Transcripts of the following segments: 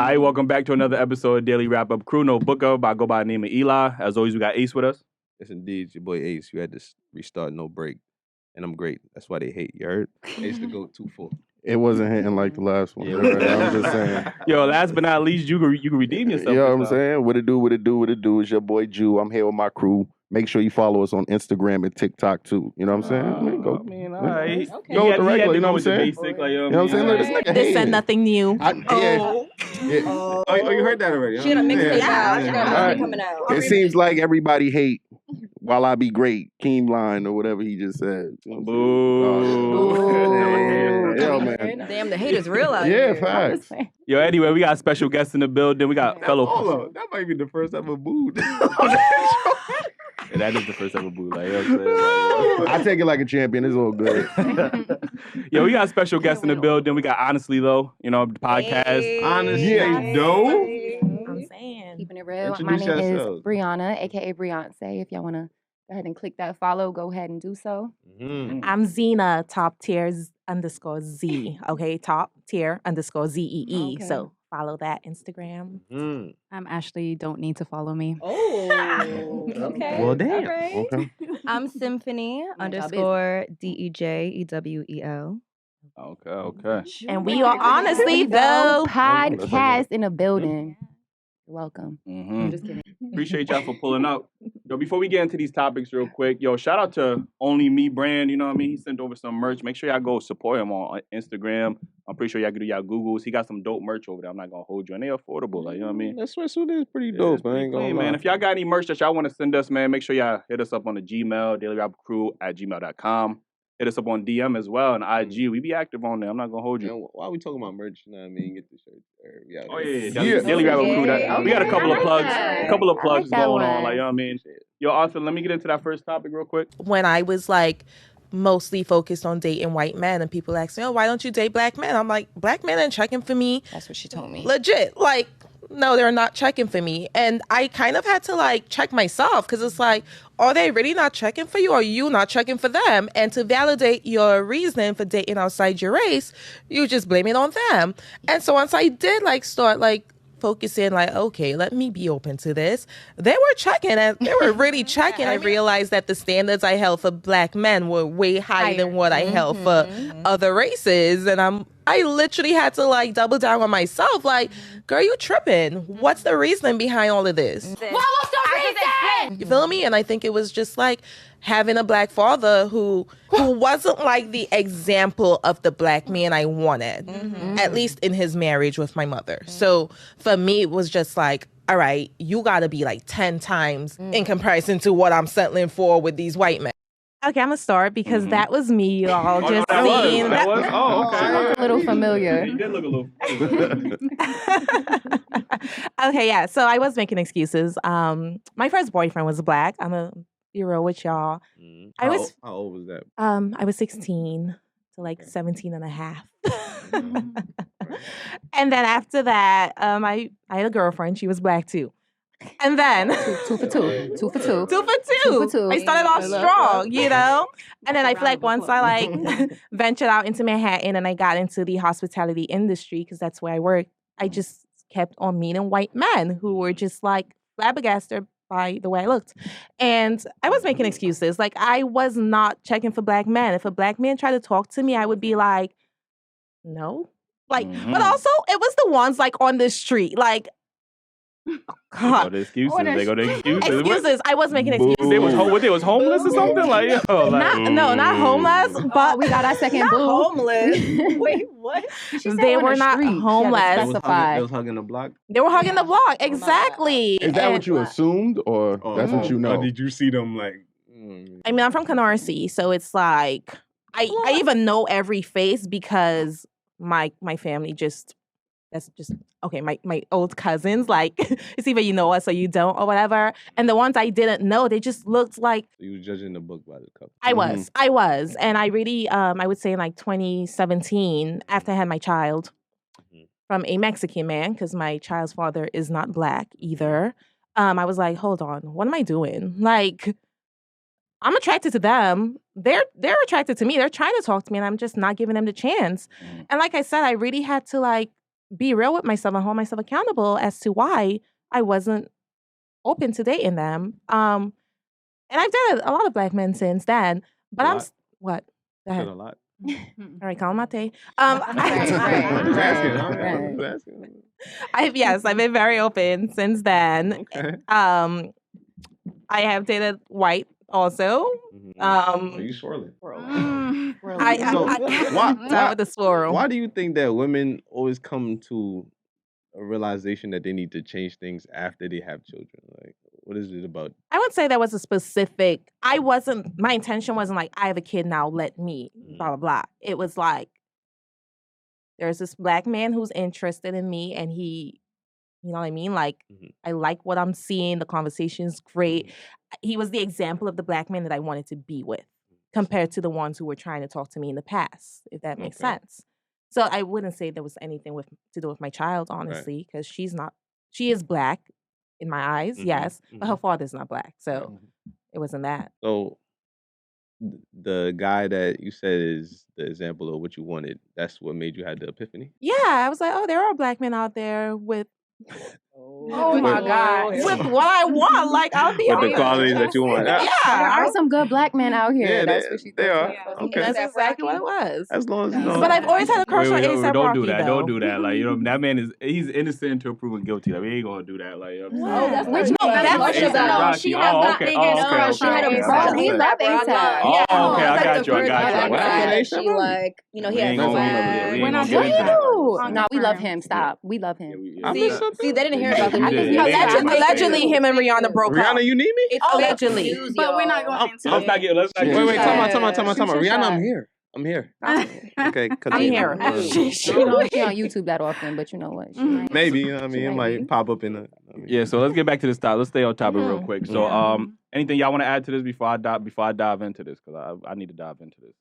Hi, welcome back to another episode of Daily Wrap Up Crew. No booker, but I go by the name of Eli. As always, we got Ace with us. Yes, indeed. It's your boy Ace. You had to restart, no break. And I'm great. That's why they hate. You heard? Ace to go 2-4. It wasn't hitting like the last one. Yeah, I'm just saying. Yo, last but not least, you can redeem yourself. You know what I'm saying? What it do? It's your boy Jew. I'm here with my crew. Make sure you follow us on Instagram and TikTok too. You know what I'm saying? All right. Okay. Go with the regular, you know what I'm saying? Basic, you know what I'm saying? Look, this nigga This said nothing new. Oh, you heard that already? She got a mixtape out. She got a Alright. mixtape coming out. It seems like everybody hate while I be great, Keem line or whatever he just said. You know what I'm saying? Yo, man. Damn, the hate is real out Yeah, here. facts. Yo, anyway, we got a special guest in the building. We got fellow. Hold on. That might be the first ever booed. Yeah, that is the first ever boo. Like, you know what I'm saying? I take it like a champion. It's all good. Yo, we got a special guest in the building. We got Honestly Tho, the podcast. Hey. Honestly, Tho. I'm saying. Keeping it real. Introduce My name yourselves. is Brianna, aka Beyonce. If y'all want to go ahead and click that follow, go ahead and do so. Mm-hmm. I'm Zena, top tier _Z. Okay, top tier _ZEE. Okay. So follow that Instagram. Mm. I'm Ashley. Don't need to follow me. Oh, okay. Well, damn. All right. Okay. I'm Symphony My job _DEJEWEL. Okay. And we are Honestly Tho. Podcast in the building. You're welcome. Mm-hmm. I'm just kidding. Appreciate y'all for pulling up. Yo, before we get into these topics real quick, shout out to Only Me Brand, you know what I mean? He sent over some merch. Make sure y'all go support him on Instagram. I'm pretty sure y'all can do y'all Googles. He got some dope merch over there. I'm not going to hold you. And they're affordable, like, you know what I mean? That sweatsuit is pretty Yeah, dope, it's pretty man. clean, man. If y'all got any merch that y'all want to send us, man, make sure y'all hit us up on the Gmail, dailyrapupcrew@gmail.com. Hit us up on DM as well and IG. We be active on there. I'm not going to hold you. Man, why are we talking about merch? You know what I mean? Get the shirt. Oh yeah, Yeah. Daily Wrap Up Crew. We got a couple of I like plugs, that. plugs that going on. one. Like, you know what I mean? Yo, Arthur, let me get into that first topic real quick. When I was like mostly focused on dating white men and people ask me, oh, why don't you date black men? I'm like, black men ain't checking for me. That's what she told me. Legit. Like, no, they're not checking for me. And I kind of had to like check myself because it's like, are they really not checking for you or are you not checking for them? And to validate your reason for dating outside your race, you just blame it on them. And so once I did like start like focusing like, okay, let me be open to this. They were checking and they were really checking. I realized that the standards I held for black men were way higher than what I held for other races. And I literally had to like double down on myself. Like, girl, you tripping. What's the reason behind all of this? What was the reason? You feel me? And I think it was just like having a black father who wasn't like the example of the black man I wanted, at least in his marriage with my mother. So for me, it was just like, all right, you got to be like 10 times in comparison to what I'm settling for with these white men. Okay, I'm going to start because that was me, y'all. Just that seeing was. Oh, okay. Sounds a little familiar. You did look a little. Okay, yeah. So I was making excuses. My first boyfriend was black. I'm a be real with y'all. I was How old was that? I was 16 to like 17 and a half. And then after that, I had a girlfriend. She was black too. And then Two for two. 2 for 2. 2 for 2. 2 for 2. I started off I love strong, you know? And then I feel like Round of once I like ventured out into Manhattan and I got into the hospitality industry, because that's where I worked, I just kept on meeting white men who were just like flabbergasted by the way I looked. And I was making excuses. Like, I was not checking for black men. If a black man tried to talk to me, I would be like, no. Like, but also it was the ones like on the street. Like, God. The excuses. They go to excuses. Excuses. I was making excuses. They was homeless or something? Like, yo, like, Not homeless, but we got our second not boo. homeless. Wait, what? They were not homeless. They was hugging the block? They were hugging the block. Exactly. Is that what you assumed, or that's what you know? Or did you see them like? I mean, I'm from Canarsie, so it's like I even know every face because my family that's just okay. My old cousins, like it's either you know us or you don't or whatever. And the ones I didn't know, they just looked like So you was judging the book by the cover. I was, and I really I would say in like 2017 after I had my child from a Mexican man because my child's father is not black either. I was like, hold on, what am I doing? Like, I'm attracted to them. They're attracted to me. They're trying to talk to me, and I'm just not giving them the chance. And like I said, I really had to like be real with myself and hold myself accountable as to why I wasn't open to dating them. And I've dated a lot of black men since then. But I'm what? Go ahead. A lot. All right, call him Mate. I've been very open since then. Okay. I have dated white also. Are you swirling? Down with the swirl. Why do you think that women always come to a realization that they need to change things after they have children? Like, what is it about? I would say that was a specific. My intention wasn't like, I have a kid now, let me, blah, blah, blah. It was like, there's this black man who's interested in me and he, you know what I mean? Like, I like what I'm seeing. The conversation's great. He was the example of the black man that I wanted to be with compared to the ones who were trying to talk to me in the past, if that makes sense. So I wouldn't say there was anything to do with my child, honestly, because she is black in my eyes, yes, but her father's not black. So it wasn't that. So the guy that you said is the example of what you wanted, that's what made you have the epiphany? Yeah, I was like, oh, there are black men out there with Oh my God. with what I want, like I'll be With the qualities that you want. There are some good black men out here. Yeah, That's what she they are. said. Okay. That's exactly what it was. As long as you know. But I've always had a crush on A$AP Don't Rocky, do that. though. Don't do that. Like, you know, that man he's innocent until proven guilty. Like, we ain't gonna do that. Like, you know what I'm saying? Which that's much what about. She has not been getting crush. She had a okay. brother. We love A$AP. Oh, okay, I got you. She like, you know, he We has ain't no gonna- we ain't gonna Do get into that. you? No, we love him. Stop. We love him. See, they didn't hear about You the did. Allegedly, him and Rihanna broke up. Rihanna, you need me? It's Allegedly. but we're not going Let's not get. Wait, time out. Shoot your Rihanna, shot. I'm here. Okay, I'm here. She don't be on YouTube that often, but you know what? She might. Maybe, you know what I mean? It might pop up in a... Yeah, so let's get back to this topic. Let's stay on topic real quick. So, anything y'all want to add to this before I dive into this? Because I need to dive into this.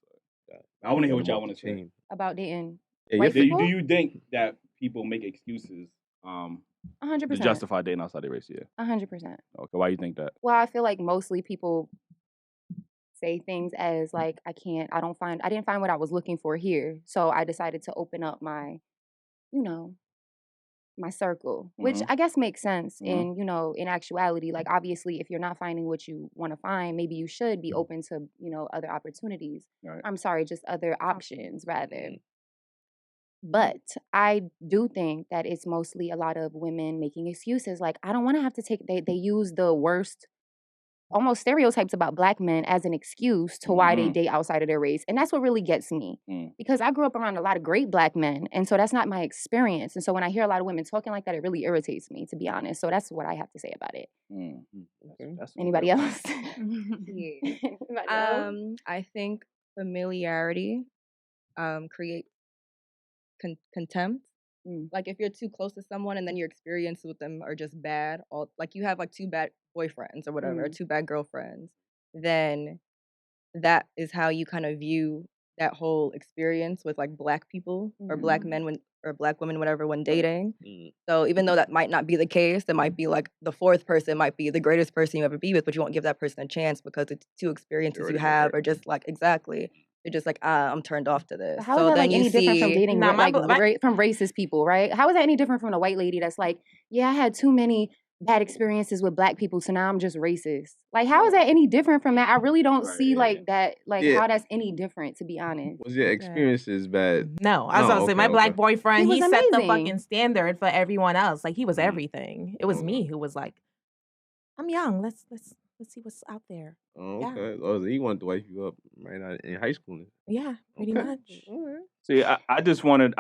I want to hear what y'all want to say. About dating. Yeah, Do you think that people make excuses 100%. to justify dating outside their race? Yeah. 100%. Okay, why you think that? Well, I feel like mostly people say things as like, I didn't find what I was looking for here. So I decided to open up my, my circle, which I guess makes sense in, in actuality. Like, obviously, if you're not finding what you want to find, maybe you should be open to, other opportunities. Right. I'm sorry, just other options rather. But I do think that it's mostly a lot of women making excuses. Like, I don't want to have to take, they use the worst, almost stereotypes about black men as an excuse to why they date outside of their race. And that's what really gets me. Because I grew up around a lot of great black men. And so that's not my experience. And so when I hear a lot of women talking like that, it really irritates me, to be honest. So that's what I have to say about it. Anybody else? Anybody else? I think familiarity creates contempt. Like, if you're too close to someone and then your experiences with them are just bad, like you have like two bad boyfriends or whatever, or two bad girlfriends, then that is how you kind of view that whole experience with like black people or black men or black women, whatever, when dating. So even though that might not be the case, there might be like the fourth person might be the greatest person you ever be with, but you won't give that person a chance because the two experiences you have are just like exactly. You're just like, I'm turned off to this. But how is that like any different from dating from racist people, right? How is that any different from the white lady that's like, yeah, I had too many bad experiences with black people, so now I'm just racist. Like, how is that any different from that? I really don't see like that, how that's any different, to be honest. Was your experiences bad? No, I was gonna say my black boyfriend, he set the amazing. fucking standard for everyone else. Like, he was everything. It was me who was like, I'm young. Let's see what's out there. Oh, okay. Yeah. Oh, he wanted to wife you up right now in high school. Yeah, pretty much. See, I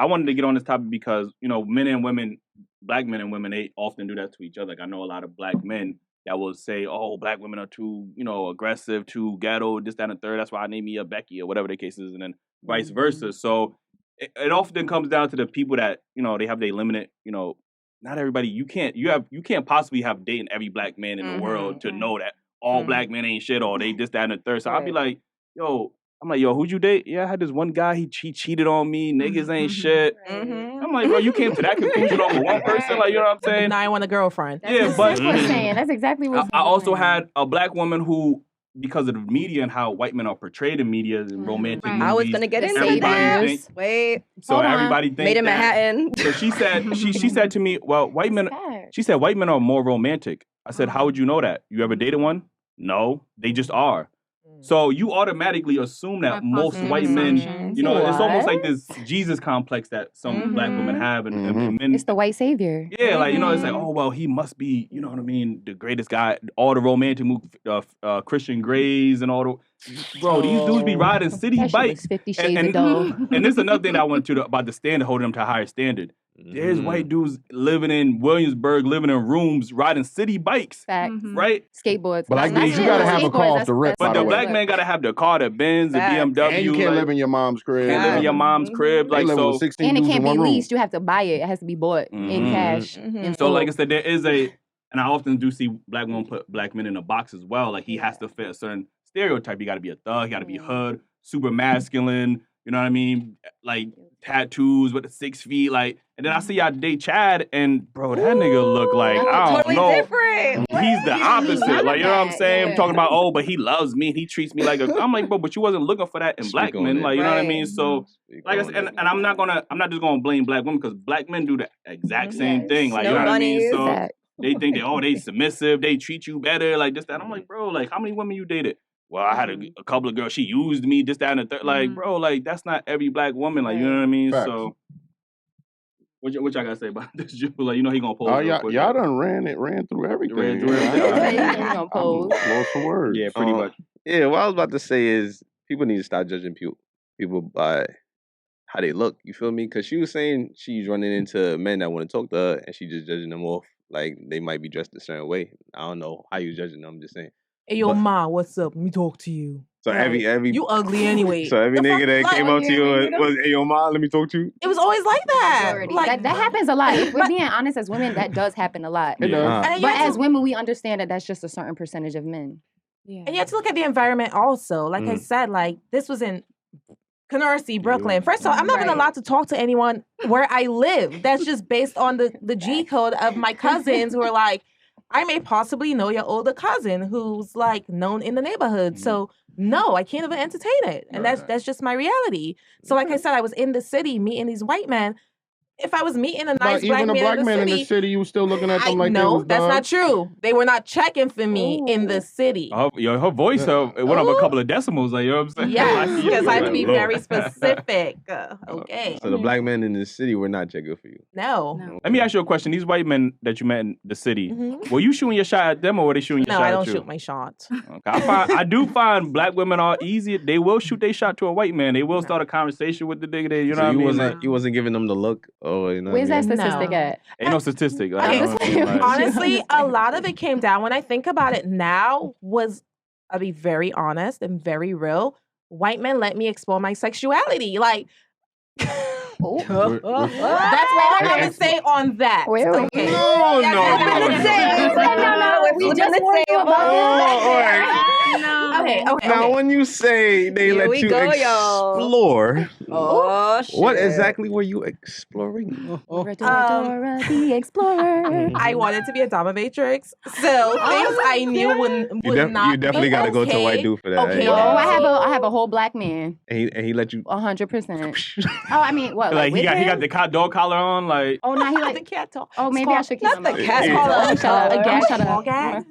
wanted to get on this topic because, men and women, black men and women, they often do that to each other. Like, I know a lot of black men that will say, oh, black women are too, aggressive, too ghetto, this, that, and the third. That's why I name me a Becky or whatever the case is. And then vice versa. So it often comes down to the people that, they have their limited, not everybody, you can't possibly have dating every black man in the world to know that all black men ain't shit or they this, that, and the third. So I'll be like, who'd you date? Yeah, I had this one guy, he cheated on me, niggas ain't shit. I'm like, bro, you came to that conclusion over one person? Like, you know what I'm saying? Now I want a girlfriend. That's what I'm saying. That's exactly what I also had a black woman who because of the media and how white men are portrayed in media and romantic movies. I was gonna get into everybody that. Wait. So everybody thinks Made in Manhattan. So she said she said to me, well, white men are more romantic. I said, how would you know that? You ever dated one? No, they just are. So you automatically assume that most white men, you know, it's almost like this Jesus complex that some black women have and men. It's the white savior. Yeah, like, you know, it's like, oh, well, he must be, you know what I mean, the greatest guy. All the romantic Christian Greys and all the... Bro, these dudes be riding city bikes. 50 Shades of Doe. And this is another thing that I went to about the standard, holding them to a higher standard. There's white dudes living in Williamsburg, living in rooms, riding city bikes. Facts. Right? Skateboards. But like you gotta have a car off the rip. But the black man gotta have the car, the Benz, the BMW. And you can't live in your mom's crib. Can't live in your mom's crib. Like, so, and it can't be leased. You have to buy it. It has to be bought in cash. So like I said, there is and I often do see black women put black men in a box as well. Like he has to fit a certain stereotype. You gotta be a thug, you gotta be hood, super masculine, you know what I mean? Like tattoos with the 6 feet, like, and then I see y'all date Chad, and bro, that nigga look like, I don't know. Different. He's the opposite. Like, you know what I'm saying? I'm talking about, oh, but he loves me, he treats me like a, I'm like, bro, but you wasn't looking for that in black men. Like, you know what I mean? So, like I said, and I'm not just gonna blame black women, because black men do the exact same thing. Like, you know what I mean? So they think they submissive, they treat you better, like this, that. I'm like, bro, like, how many women you dated? Well, I had a couple of girls, she used me, this, that, and the third. Like, bro, like, that's not every black woman. Like, you know what I mean? Facts. So, what y'all gotta say about this? Like, you know he gonna pose. Y'all done ran through everything. Gonna pose. Lost for words. Yeah, pretty much. Yeah, what I was about to say is people need to stop judging people by how they look. You feel me? Because she was saying she's running into men that want to talk to her, and she just judging them off like they might be dressed a certain way. I don't know how you judging them. I'm just saying. Hey, yo, ma, what's up? Let me talk to you. So every you ugly anyway. So every nigga that came up to you was, hey, yo, ma, let me talk to you. It was always like that. Like, that happens a lot. If we're being honest as women, that does happen a lot. It does. But as women, we understand that that's just a certain percentage of men. Yeah. And you have to look at the environment also. Like I said, like this was in Canarsie, Brooklyn. First of all, I'm not even allowed to talk to anyone where I live. That's just based on the G code of my cousins who are like, I may possibly know your older cousin who's like known in the neighborhood. So no, I can't even entertain it. And that's just my reality. So like I said, I was in the city meeting these white men. If I was meeting a nice black man in the city, you were still looking at them like no, they was that's dogs? not true. They were not checking for me in the city. Her voice it went up a couple of decimals. Like, you know what I'm saying? Yes, because I have to be very specific. Okay. So the black men in the city were not checking for you. No. Let me ask you a question. These white men that you met in the city, were you shooting your shot at them or were they shooting your shot at you? No, I don't shoot my shot. Okay. I do find black women are easy. They will shoot their shot to a white man. They will start a conversation with the nigga. You know what I mean? You wasn't giving them the look? Or, you know Where's that statistic at? Ain't no statistic. Honestly, a lot of it came down, when I think about it now, I'll be very honest and very real. White men let me explore my sexuality. Like, that's what I'm going to say on that. Okay. No. We just warned you about Okay. Now, when you say they let you explore, what exactly were you exploring? Dora the Explorer. I wanted to be a dominatrix, so things I knew would not. You definitely got to go to a white dude for that. Okay. No, I have a whole black man. And he let you 100%. Oh, I mean, what? Like he got the dog collar on, like. Oh, now he like the cat talk. Oh, maybe I should keep him. Not the cat collar. A ball gag.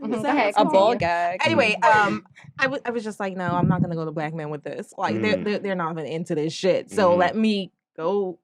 A ball gag. Anyway, I was just like, no, I'm not gonna go to black men with this. Like they're not even into this shit. So let me go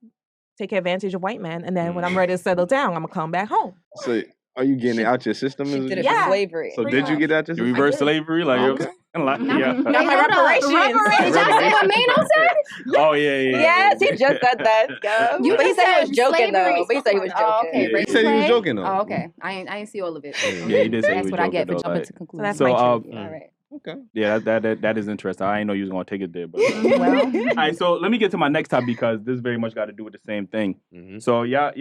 take advantage of white men, and then when I'm ready to settle down, I'm gonna come back home. So are you getting it out your system? She did it for slavery. So did you get out your system? Reverse slavery, like Got my reparations. Did y'all see what Mano said? Oh yeah. Yes, he just said that. But he said he was joking though. But he said he was joking. Oh, okay. He said he was joking though. Oh, okay. I ain't see all of it. Yeah, he did say he That's was what I joking, get for though, jumping like- to conclusions. So that's my truth. All right. Okay. Yeah, that is interesting. I didn't know you was gonna take it there, but Well, all right. So let me get to my next topic because this very much got to do with the same thing. So y'all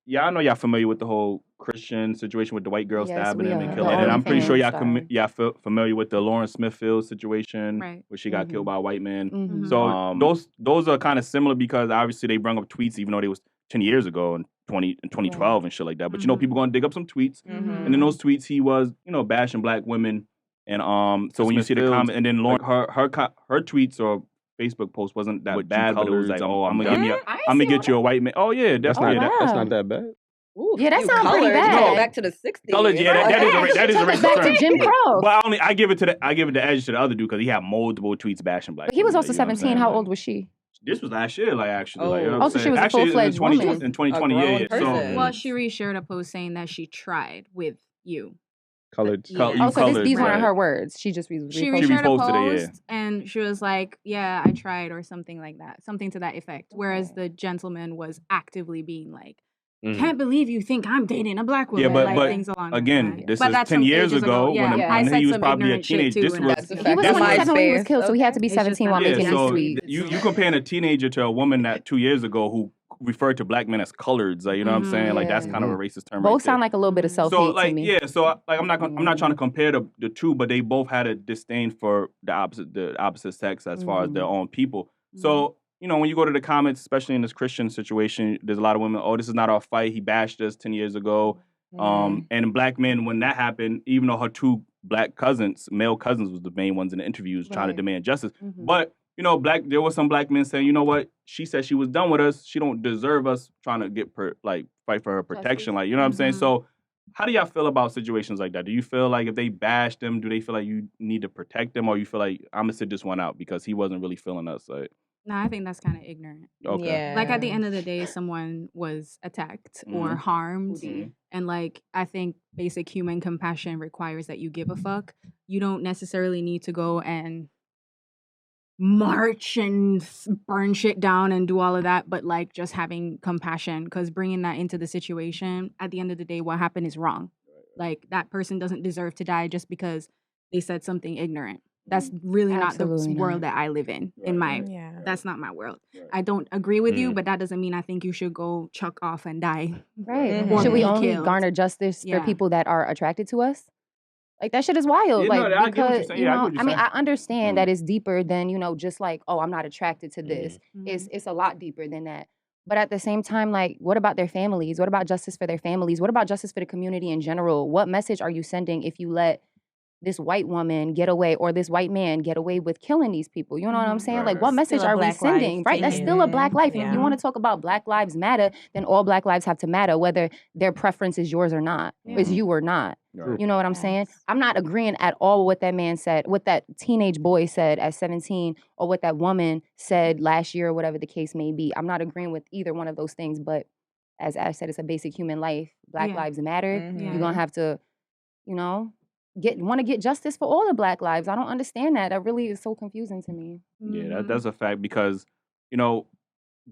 know y'all familiar with the whole Christian situation with the white girl Yes, stabbing we him are. and The killing him. And I'm pretty sure OnlyFans y'all familiar with the Lauren-Smith-Fields situation Right. where she got killed by a white man. mhm. So those are kind of similar because obviously they brought up tweets even though they was 10 years ago in 2012 and shit like that. But you know people gonna dig up some tweets, and in those tweets he was bashing black women And so when you see the comment, and then Lauren, her tweets or Facebook post wasn't that bad, but it was like, oh, I'm gonna get you a white man. Oh yeah, That's not that bad. Ooh, Yeah, that sounds pretty colors. bad. Go back to the 60s. Colors, yeah, that is a racist Back term. to Jim Crow. But I give it the edge to the other dude because he had multiple tweets bashing black. But he was women, also you know what I'm 17. Saying? How old was she? This was last year, like actually. Oh. Like, you know what Oh, I'm so she saying? was a Actually, full-fledged woman. in 2020, A yeah. grown So person. Well, she reshared a post saying that she tried with you. Colored. Yeah. you Oh, so colored, these weren't right. her words. She just She reposted. reshared a reposted it, yeah. post and she was like, yeah, I tried or something like that. Something to that effect. Whereas the gentleman was actively being like, can't believe you think I'm dating a black woman. Yeah, like, but things along again, that. this But is that's 10 some years ages ago Yeah. when I said he was some probably a ignorant shit teenager. too, This and was That's a He fact. was That's 27 when he was MySpace. killed, so he had to be It's just 17 not while Yeah, making so these tweets. you comparing a teenager to a woman that 2 years ago who referred to black men as coloreds, like, you know what I'm saying? Like that's kind of a racist term. Both right sound there. like a little bit of self-hate So to like me. I'm not trying to compare the two, but they both had a disdain for the opposite sex as far as their own people. So you know, when you go to the comments, especially in this Christian situation, there's a lot of women, oh, this is not our fight. He bashed us 10 years ago. And black men, when that happened, even though her two black cousins, male cousins, was the main ones in the interviews trying to demand justice. But, you know, there were some black men saying, you know what? She said she was done with us. She don't deserve us trying to fight for her protection. Like, you know what I'm saying? So how do y'all feel about situations like that? Do you feel like if they bash them, do they feel like you need to protect them? Or you feel like, I'm going to sit this one out because he wasn't really feeling us? Like, No, I think that's kind of ignorant. Okay. Yeah. Like at the end of the day, someone was attacked or harmed. And like, I think basic human compassion requires that you give a fuck. You don't necessarily need to go and march and burn shit down and do all of that, but like just having compassion, because bringing that into the situation, at the end of the day, what happened is wrong. Like that person doesn't deserve to die just because they said something ignorant. That's really not the world that I live in. That's not my world. I don't agree with you, but that doesn't mean I think you should go chuck off and die. Right. Or Should we be only killed. garner justice for people that are attracted to us? Like that shit is wild. Yeah, like no, I get what you're because saying. you Yeah, I get know, what you're I mean, saying. I understand that it's deeper than, you know, just like, oh, I'm not attracted to this. It's a lot deeper than that. But at the same time, like, what about their families? What about justice for their families? What about justice for the community in general? What message are you sending if you let this white woman get away or this white man get away with killing these people? You know what I'm saying? Like, what message are we sending? Right? That's still a black life. If you want to talk about Black Lives Matter, then all black lives have to matter, whether their preference is yours or not, is you or not. You know what I'm saying? I'm not agreeing at all with what that man said, what that teenage boy said at 17, or what that woman said last year, or whatever the case may be. I'm not agreeing with either one of those things, but as Ash said, it's a basic human life. Black lives matter. You're gonna have to, you know, want to get justice for all the black lives. I don't understand that. That really is so confusing to me. Yeah, that's a fact because, you know,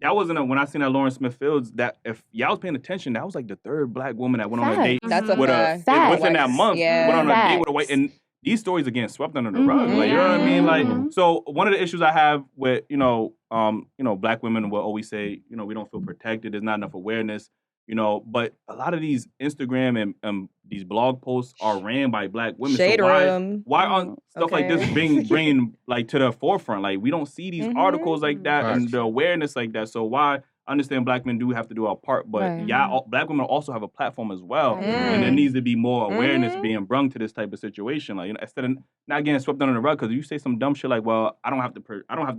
that wasn't when I seen that Lauren-Smith-Fields, that if y'all was paying attention, that was like the third black woman that went on a date That's a with fact. within that month. Went on a date with a white, and these stories are getting swept under the rug. Like, you know what I mean? Like, so one of the issues I have with, black women will always say, you know, we don't feel protected. There's not enough awareness. You know, but a lot of these Instagram and these blog posts are ran by black women. Shade so room. why aren't stuff like this bringing like to the forefront? Like we don't see these articles like that and the awareness like that. So why? I understand black men do have to do our part, but black women also have a platform as well, and there needs to be more awareness being brought to this type of situation. Like, you know, instead of not getting swept under the rug, because you say some dumb shit like, "Well, I don't have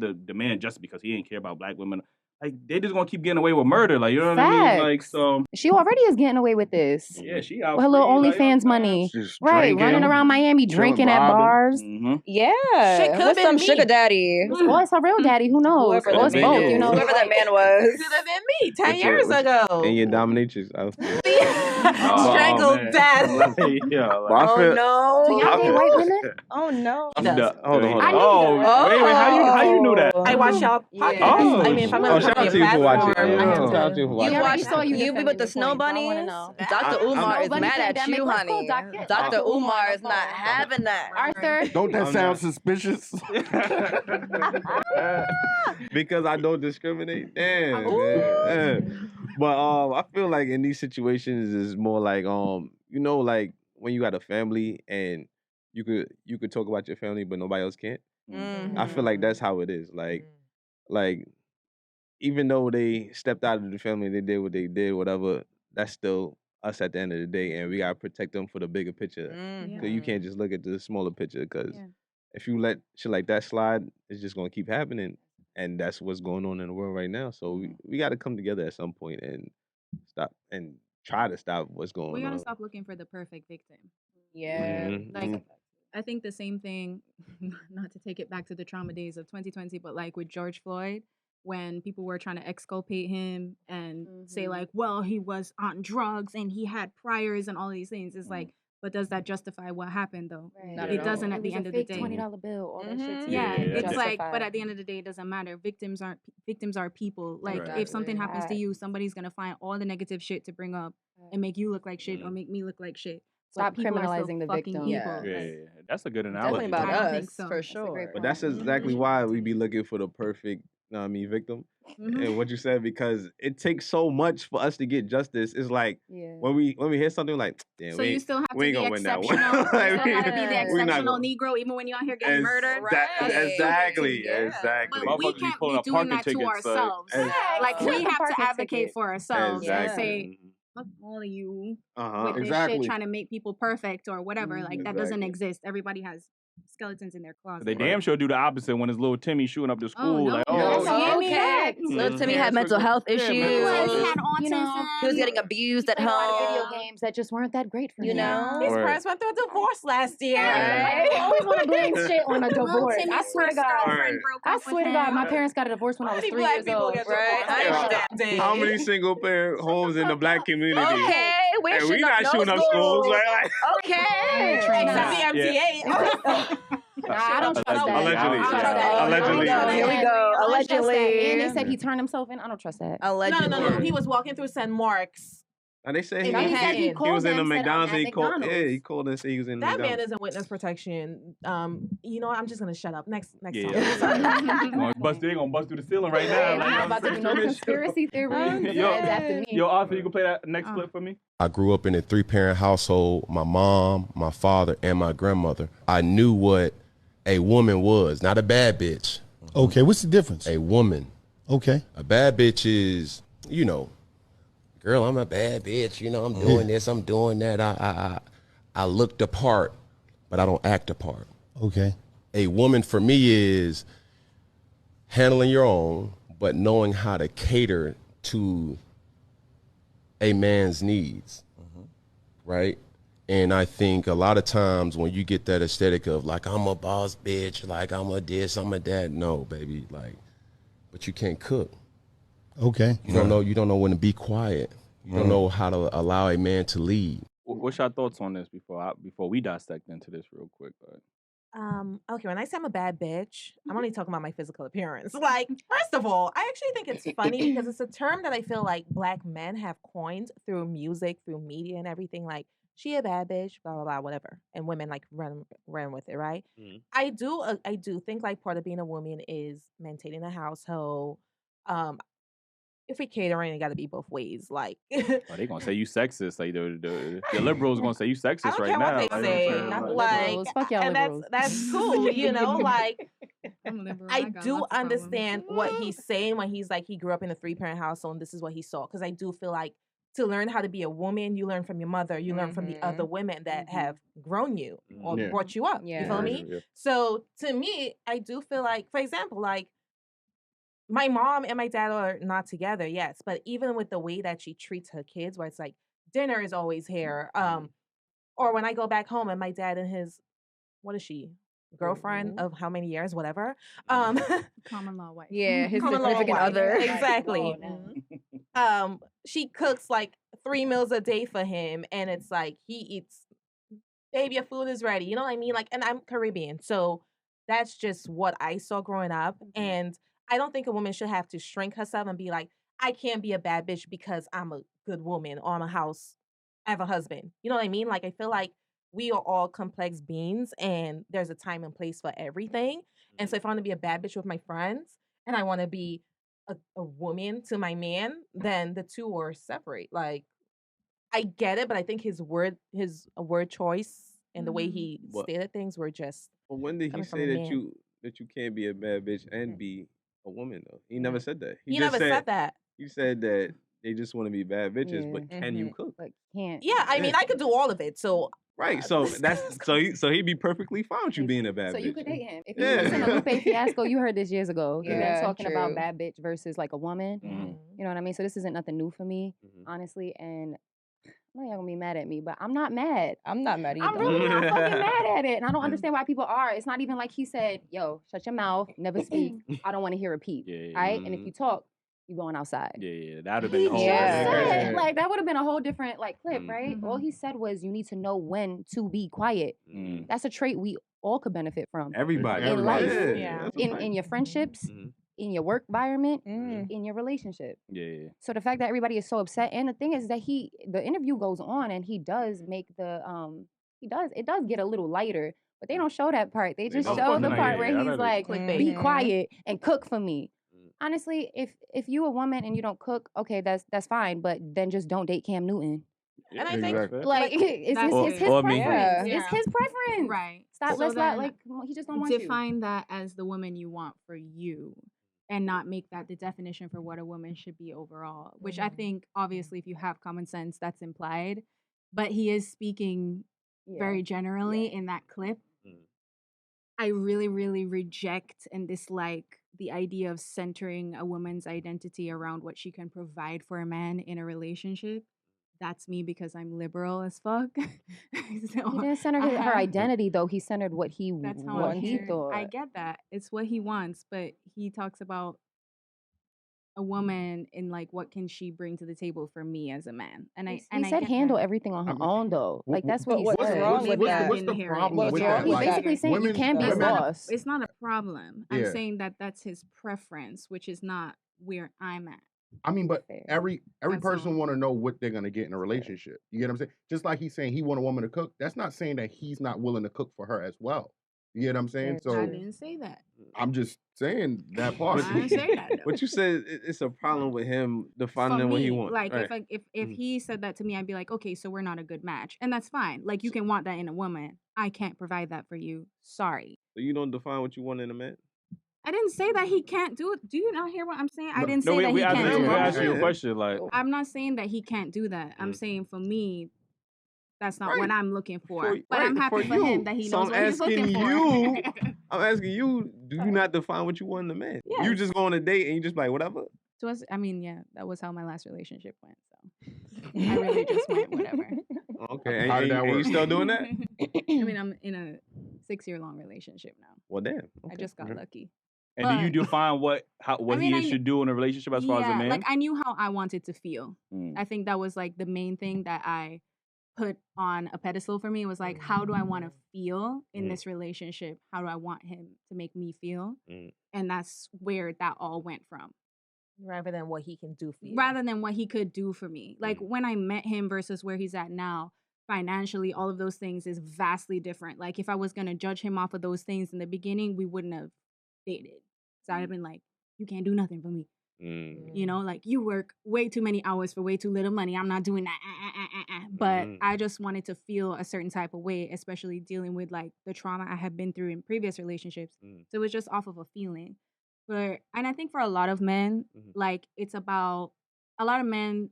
to demand justice because he didn't care about black women." Like they just gonna keep getting away with murder, like you know what I mean? Like so, she already is getting away with this. Yeah, she out with her little free, OnlyFans money, right? drinking, Running around Miami, drinking at bars. Yeah, Shit could've with been some me. sugar daddy. Or it's her real daddy. Who knows? Whoever Or it's that both. man You know, whoever that man was. Could have been me 10 years ago. And your dominatrix outfit. Strangled death. But I Oh feel, no! Do y'all date white women? Oh no! Hold on. I knew Oh, wait, how you knew that? I watch y'all podcast. Oh, I mean, if I'm gonna shout come out to to your you for watching. platform, I have Shout out to to. you for You watching. already watch saw you you be with the defending snow your points. I wanna bunnies? know. Dr. Umar is Snow bunny mad at pandemic. you, Let's honey. go, Doc. Dr. Umar is Let's not go. having that. Arthur. don't that I'm sound not. suspicious? Because I don't discriminate. Damn, man. But I feel like in these situations is more like you know, like when you got a family and you could talk about your family but nobody else can't. I feel like that's how it is. Like even though they stepped out of the family, they did what they did, whatever, that's still us at the end of the day, and we gotta protect them for the bigger picture. Mhm. So you can't just look at the smaller picture, because Yeah. if you let shit like that slide, it's just gonna keep happening, and that's what's going on in the world right now. So we got to come together at some point and stop and try to stop what's going We on. gotta stop looking for the perfect victim. Yeah. Mhm. Like, I think the same thing, not to take it back to the trauma days of 2020, but like with George Floyd, when people were trying to exculpate him and say like, well, he was on drugs and he had priors and all these things. It's like, but does that justify what happened though? Not It at doesn't all. at the end of the day. $20 bill, all that shit. Yeah, Yeah, it's that- like, but at the end of the day, it doesn't matter. Victims are people. Like, if something Exactly. happens to you, somebody's gonna find all the negative shit to bring up and make you look like shit or make me look like shit. But Stop people are still criminalizing the fucking victim. people. Yeah, Like, that's a good Definitely analogy. about I don't us, think so. for That's a sure. great But that's exactly why we be looking for the perfect, victim. And what you said, because it takes so much for us to get justice. It's like when we hear something like, damn, So you still have to we be ain't gonna win that one. exceptional. You still Like, gotta be the we not exceptional gonna- Negro, even when you're out here getting murdered. That's Exactly, stupid. exactly. But we Motherfuckers be can't pulling be up doing parking that to tickets, ourselves. Like, we have to advocate for ourselves and say, Exactly. fuck all of you Uh-huh. with this Exactly. shit trying to make people perfect or whatever. Like, that doesn't Exactly. exist. Everybody has skeletons in their closet. They damn sure do the opposite when it's little Timmy shooting up the school. no. Like, That's oh, okay. Little Timmy had mental health issues. He had autism. You know, He was getting abused at played a lot of home. video games that just weren't that great for You him. know? His Word. parents went through a divorce last year. Right. I always want to blame shit on a Little divorce. Timmy's I swear to first God. girlfriend broke I up with swear to God, him. my parents got a divorce when I was 3 years old. Right. I Yeah. know that day. How many single parent homes in the black community? Okay, we And we shooting not up shooting no up schools, right? Like, Okay. Except the MTA. Nah, I don't trust that. Allegedly. I don't trust that. Allegedly. Here we go. I don't trust that. Allegedly. And they said he turned himself in. I don't trust that. Allegedly. No. He was walking through St. Mark's. And they said In No, he said he Manhattan. called he was in the them, said, "I'm McDonald's. at And he called, McDonald's." he called and said he was in the That man McDonald's. isn't witness protection. You know what? I'm just gonna shut up. Next Yeah. topic. Sorry. They gonna bust through the ceiling right now. I'm Like, not about to do no conspiracy theories. Yo, After me. Yo, Arthur, you can play that next clip for me? I grew up in a 3-parent household, my mom, my father, and my grandmother. I knew what a woman was, not a bad bitch. Okay, what's the difference? A woman. Okay. A bad bitch is, girl, I'm a bad bitch. I'm doing this, I'm doing that. I look the part, but I don't act the part. Okay. A woman for me is handling your own, but knowing how to cater to a man's needs, right? And I think a lot of times when you get that aesthetic of like, I'm a boss bitch, like I'm a this, I'm a that, no, baby, like, but you can't cook. Okay. You don't know when to be quiet. You don't know how to allow a man to lead. What's your thoughts on this before we dissect into this real quick? Okay, when I say I'm a bad bitch, I'm only talking about my physical appearance. Like, first of all, I actually think it's funny because it's a term that I feel like black men have coined through music, through media and everything. Like, she a bad bitch, blah, blah, blah, whatever. And women like run with it, right? I do think like part of being a woman is maintaining a household. If we catering, it got to be both ways. Like, Oh, they gonna say you sexist. Like the liberals gonna say you sexist I don't right care now. what they say. Like, Fuck y'all and liberals. that's cool, Like, I'm liberal. I got do lots of problems. understand what he's saying when he's like he grew up in a 3-parent household and this is what he saw. Because I do feel like to learn how to be a woman, you learn from your mother, you learn from the other women that have grown you or Yeah. brought you up. Yeah. You feel me? Yeah. So to me, I do feel like, for example, like my mom and my dad are not together, yes, but even with the way that she treats her kids, where it's like dinner is always here, or when I go back home and my dad and his, what is she, girlfriend of how many years, whatever, Common law wife. Yeah, his common law significant wife. other. Exactly. She cooks like 3 meals a day for him, and it's like he eats, babe, your food is ready. You know what I mean? Like, and I'm Caribbean, so that's just what I saw growing up. And I don't think a woman should have to shrink herself and be like, I can't be a bad bitch because I'm a good woman or I'm a house, I have a husband. You know what I mean? Like, I feel like we are all complex beings and there's a time and place for everything. And so if I want to be a bad bitch with my friends and I want to be a woman to my man, then the two are separate. Like, I get it, but I think his word choice and the way he stated things were just. But when did he coming from say a that man. you can't be a bad bitch and be a woman though? He never said that. He just never said that. He said that they just want to be bad bitches, Yeah. but can you cook? But can't. Yeah, I mean, I could do all of it. So Right, so that's so he'd be perfectly fine with you being a bad So bitch. you could date him. If you Yeah. listen to Lupe Fiasco, you heard this years ago. He been Yeah, talking about true. bad bitch versus like a woman. Mhm. You know what I mean? So this isn't nothing new for me, Mhm. honestly. And I know y'all gonna be mad at me, but I'm not mad. I'm not mad either. I'm really not fucking mad at it. And I don't understand why people are. It's not even like he said, yo, shut your mouth, never speak. I don't want to hear a peep. Yeah, All right? And if Mhm. you talk, you going outside. yeah, that'd have been He the whole. just Yeah. said, like, that would have been a whole different, like, clip, right? All Mhm. he said was, you need to know when to be quiet. Mm. That's a trait we all could benefit from. Everybody. In life. Yeah. that's a fact. In your friendships, Mhm. in your work environment, Mm. in your relationship. Yeah. So the fact that everybody is so upset, and the thing is that the interview goes on and he does make it does get a little lighter, but they don't show that part. They just don't. show Of course the not, part yeah, where yeah, he's that is like, clickbait. be Mhm. quiet and cook for me. Mm. Honestly, if you a woman and you don't cook, okay, that's fine, but then just don't date Cam Newton. And I think Exactly. Like it's That's his it. Or me. preference. Yeah. It's his preference. Right. Stop. So Let's not then like he just don't want you. define that as the woman you want for you and not make that the definition for what a woman should be overall, which I think obviously if you have common sense that's implied, but he is speaking very generally in that clip. Mm. I really, really reject and dislike the idea of centering a woman's identity around what she can provide for a man in a relationship. That's me because I'm liberal as fuck. He So didn't center her I- identity though. He centered what he that's how what I'm he here. thought. I get that. It's what he wants, but he talks about a woman in like what can she bring to the table for me as a man. And He I said get handle that. everything on her I mean, own though. Like that's what but he what's said. wrong with that? What's the Didn't hear it. problem What's with wrong that? with He's that? basically saying you women- can't be his It's not, boss. it's not a problem. I'm Yeah. saying that that's his preference, which is not where I'm at. I mean, but Fair. every That's person all. want to know what they're gonna get in a relationship. You get what I'm saying? Just like he's saying he want a woman to cook. That's not saying that he's not willing to cook for her as well. You get what I'm saying? Very I So didn't say that. I'm just saying that part. I didn't say that. Though. But you said it's a problem with him For defining what he me, wants. like right. if Mhm. he said that to me, I'd be like, okay, so we're not a good match, and that's fine. Like you can want that in a woman. I can't provide that for you. Sorry. So you don't define what you want in a man? I didn't say that he can't do it. Do you not hear what I'm saying? I No, didn't No, say that he can't do we're it. asking you a Yeah. question. Like, I'm not saying that he can't do that. I'm Mm. saying for me, that's not Right. what I'm looking for. For- But I'm right, happy for for you. him that he So knows I'm what he's looking asking for. you- I'm asking you, do you not define what you want in a man? You Yes. just go on a date and you just like, whatever? So I mean, yeah, that was how my last relationship went. So I really just went whatever. Okay, How did that and you work? still doing that? I mean, I'm in a 6-year-long relationship now. Well, damn. I Okay. just got lucky. and do you But- define what mean, he should do in a relationship as far as a man? like I knew how I wanted to feel. Mm. I think that was like the main thing that I put on a pedestal for me was like, how do I want to feel in Mm. this relationship? How do I want him to make me feel? Mm. And that's where that all went from. rather than what he can do for you. Rather than what he could do for me. Like Mm. when I met him versus where he's at now, financially, all of those things is vastly different. Like if I was going to judge him off of those things in the beginning, we wouldn't have dated. So I'd have been like, you can't do nothing for me. Mm. You know, like you work way too many hours for way too little money. I'm not doing that. But Mhm. I just wanted to feel a certain type of way, especially dealing with like the trauma I had been through in previous relationships. Mm. So it was just off of a feeling. And I think for a lot of men, Mhm. like it's about a lot of men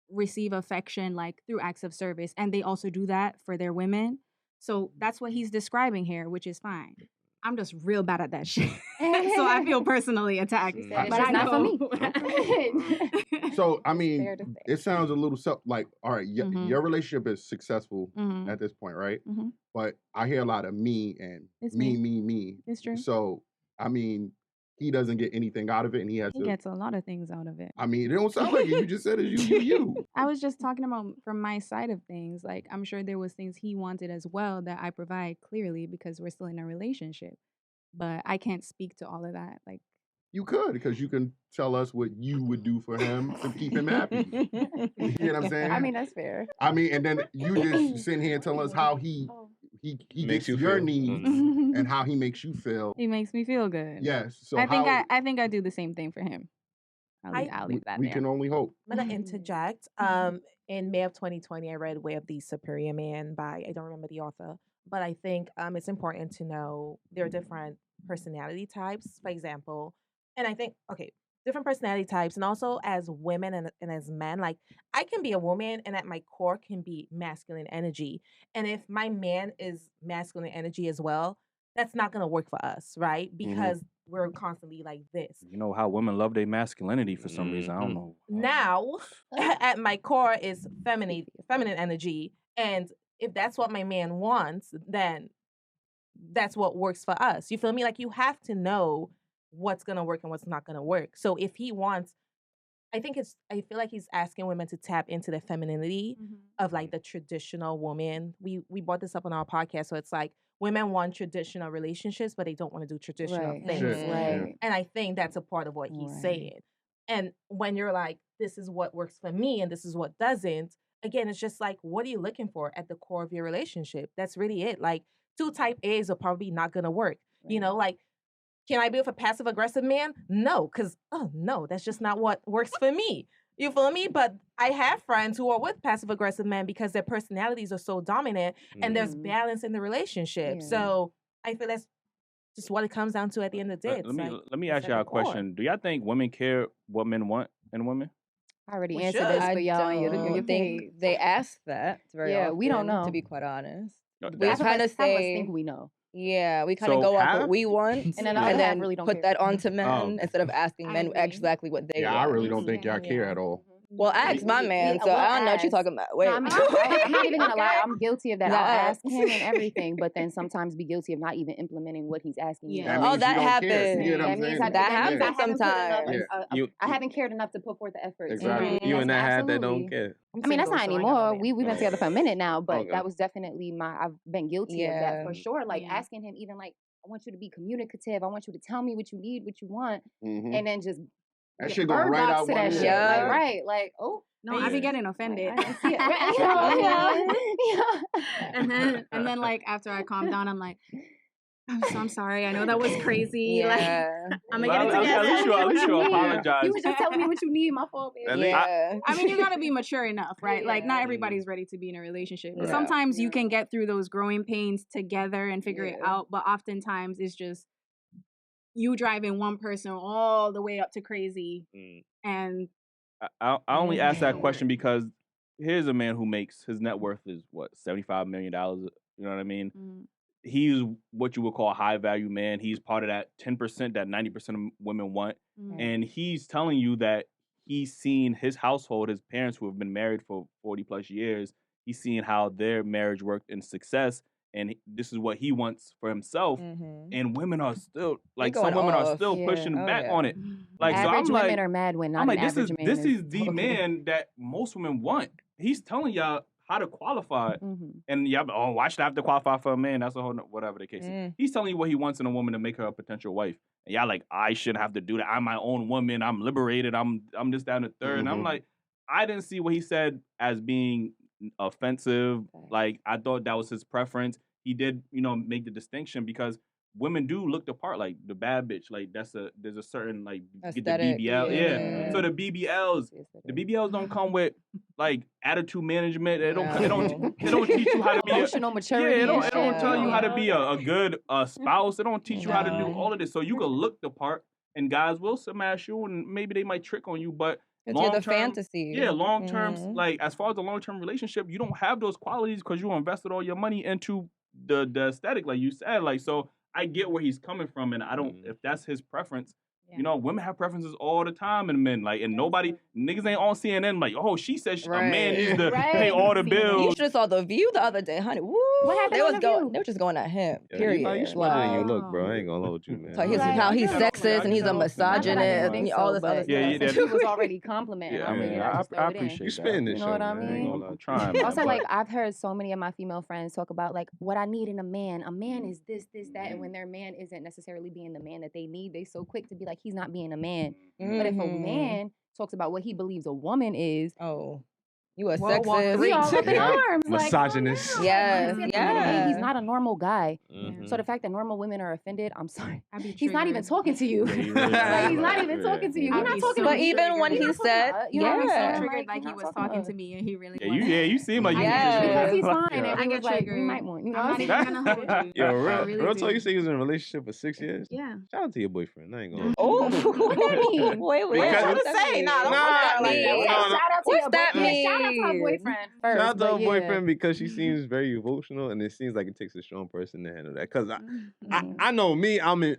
receive affection like through acts of service, and they also do that for their women. So that's what he's describing here, which is fine. I'm just real bad at that shit. So I feel personally attacked. She Mm. said, But it's I not for me. know. So I mean, Fair to say. it sounds a little like, all right, Mhm. your relationship is successful Mhm. at this point, right? Mhm. But I hear a lot of me and It's me, me. me. It's true. So I mean, he doesn't get anything out of it, and he has He to. gets a lot of things out of it. I mean, it don't sound like it. You just said it's you. I was just talking about from my side of things. Like I'm sure there was things he wanted as well that I provide clearly because we're still in a relationship. But I can't speak to all of that. Like You could, because you can tell us what you would do for him to keep him happy. You know what I'm saying? I mean, that's fair. I mean, and then you just sitting here and telling us how he Makes gets you your feel. needs Mhm. and how he makes you feel. he makes me feel good. Yes. So I think how, I think I do the same thing for him. I'll leave that we there. can only hope. I'm gonna interject. In May of 2020, I read "Way of the Superior Man" by I don't remember the author, but I think it's important to know there are different personality types. For example, and I think different personality types, and also as women and as men. Like, I can be a woman and at my core can be masculine energy. And if my man is masculine energy as well, that's not going to work for us, right? Because we're constantly like this. You know how women love their masculinity for some reason. I don't know. Now, at my core is feminine energy. And if that's what my man wants, then that's what works for us. You feel me? Like, you have to know what's going to work and what's not going to work. So if he wants, I feel like he's asking women to tap into the femininity of like the traditional woman. We brought this up on our podcast. So it's like women want traditional relationships, but they don't want to do traditional things. Right. And I think that's a part of what he's saying. And when you're like, this is what works for me and this is what doesn't, again, it's just like, what are you looking for at the core of your relationship? That's really it. Like, 2 type A's are probably not going to work. You know, like, can I be with a passive aggressive man? No, because, no, that's just not what works for me. You feel me? But I have friends who are with passive aggressive men because their personalities are so dominant and there's balance in the relationship. So I feel that's just what it comes down to at the end of the day. Let me ask y'all a question. Do y'all think women care what men want in women? I already answered this for y'all. You think they ask that? Very often, we don't know. To be quite honest, We kind of say think we know. Yeah, we kind of go off what we want and then really don't put that onto men instead of asking men exactly what they want. I really don't think y'all care at all. Well, ask my man, so I don't know what you're talking about. Wait. No, I'm not even gonna lie. I'm guilty of that. I'll ask him and everything, but then sometimes be guilty of not even implementing what he's asking me. That happens. That means that happens sometimes. I haven't cared enough to put forth the effort. Exactly. You and that hat that don't care. I mean, that's not anymore. We've been together for a minute now, but that was definitely I've been guilty of that for sure. Like asking him, even like, I want you to be communicative. I want you to tell me what you need, what you want, and then just. That shit going right out one shit. Like, right, like, oh. No, I be getting offended. And then like after I calm down, I'm like, I'm sorry. I know that was crazy. Like, I'm gonna get it together. At least you apologize. You were just telling me what you need. My fault, baby. I mean, you gotta be mature enough, right? Like, not everybody's ready to be in a relationship. But sometimes you can get through those growing pains together and figure it out. But oftentimes it's just you driving one person all the way up to crazy. And I only ask that question because here's a man who makes, his net worth is what, $75 million. You know what I mean? He's what you would call a high value man. He's part of that 10% that 90% of women want. And he's telling you that he's seen his household, his parents who have been married for 40 plus years, he's seen how their marriage worked in success. And this is what he wants for himself. And women are still, like, some women are still pushing back on it. Like, average so I'm women are mad when not I'm like, an average man this is the man that most women want. He's telling y'all how to qualify. And y'all, why should I have to qualify for a man? That's a whole, whatever the case is. He's telling you what he wants in a woman to make her a potential wife. And y'all like, I shouldn't have to do that. I'm my own woman. I'm liberated. I'm this, that, and the third. And I'm like, I didn't see what he said as being offensive. Like, I thought that was his preference. He did, make the distinction because women do look the part, like the bad bitch. Like, there's a certain, like, aesthetic, get the BBL. So the BBLs don't come with, like, attitude management. They don't teach you how to be emotional maturity. It don't tell you how to be a good spouse. They don't teach you how to do all of this. So you can look the part, and guys will smash you, and maybe they might trick on you, but it's the fantasy. Yeah, long term, like, as far as the long-term relationship, you don't have those qualities because you invested all your money into the aesthetic, like you said. Like, so I get where he's coming from, and I don't, if that's his preference, women have preferences all the time in men, like, and niggas ain't on CNN like, oh, she said a man needs to pay all the bills. You should have saw The View the other day, honey. Woo! What happened? They were just going at him. Period. You smarter than you look, bro. I ain't gonna hold you, man. So how he's sexist and he's a misogynist and all this other stuff. He was already complimenting. I appreciate you spinning this show. You know what I mean? I'm trying. Also, like, I've heard so many of my female friends talk about, like, what I need in a man. A man is this, that, and when their man isn't necessarily being the man that they need, they so quick to be like, he's not being a man. But if a man talks about what he believes a woman is, You a World War sexist. III. We all up in arms. Misogynist. Like, Yes, at the end of the day, yeah. he's not a normal guy. Mhm. So the fact that normal women are offended, I'm sorry. I'd be He's not even triggered. talking to you. Yeah, he Like, really not. he's not even talking to you. I'd He's not be talking so to But you. even when He's he not talking said, to us. You know I what I'm was so saying? triggered Like, like he's he not was talking talking to to us. me and he really Yeah, you seem like you Yes. was Because just he's like, fine. And I we get was like, we triggered. might want, you know I'm what not I'm even gonna hold you. Yo, I real, really real do. talk, you say you was in a relationship for 6 years? Yeah. Shout out to your boyfriend. I ain't gonna. oh, what that mean? Wait, What you what's trying to that say? mean? Nah, don't What's put that it like that. mean? No, no. Shout out to What's your that boyfriend. Shout out to our mean? boyfriend first. Shout out to but her yeah. boyfriend because she seems very emotional, and it seems like it takes a strong person to handle that. Because I know me, I'm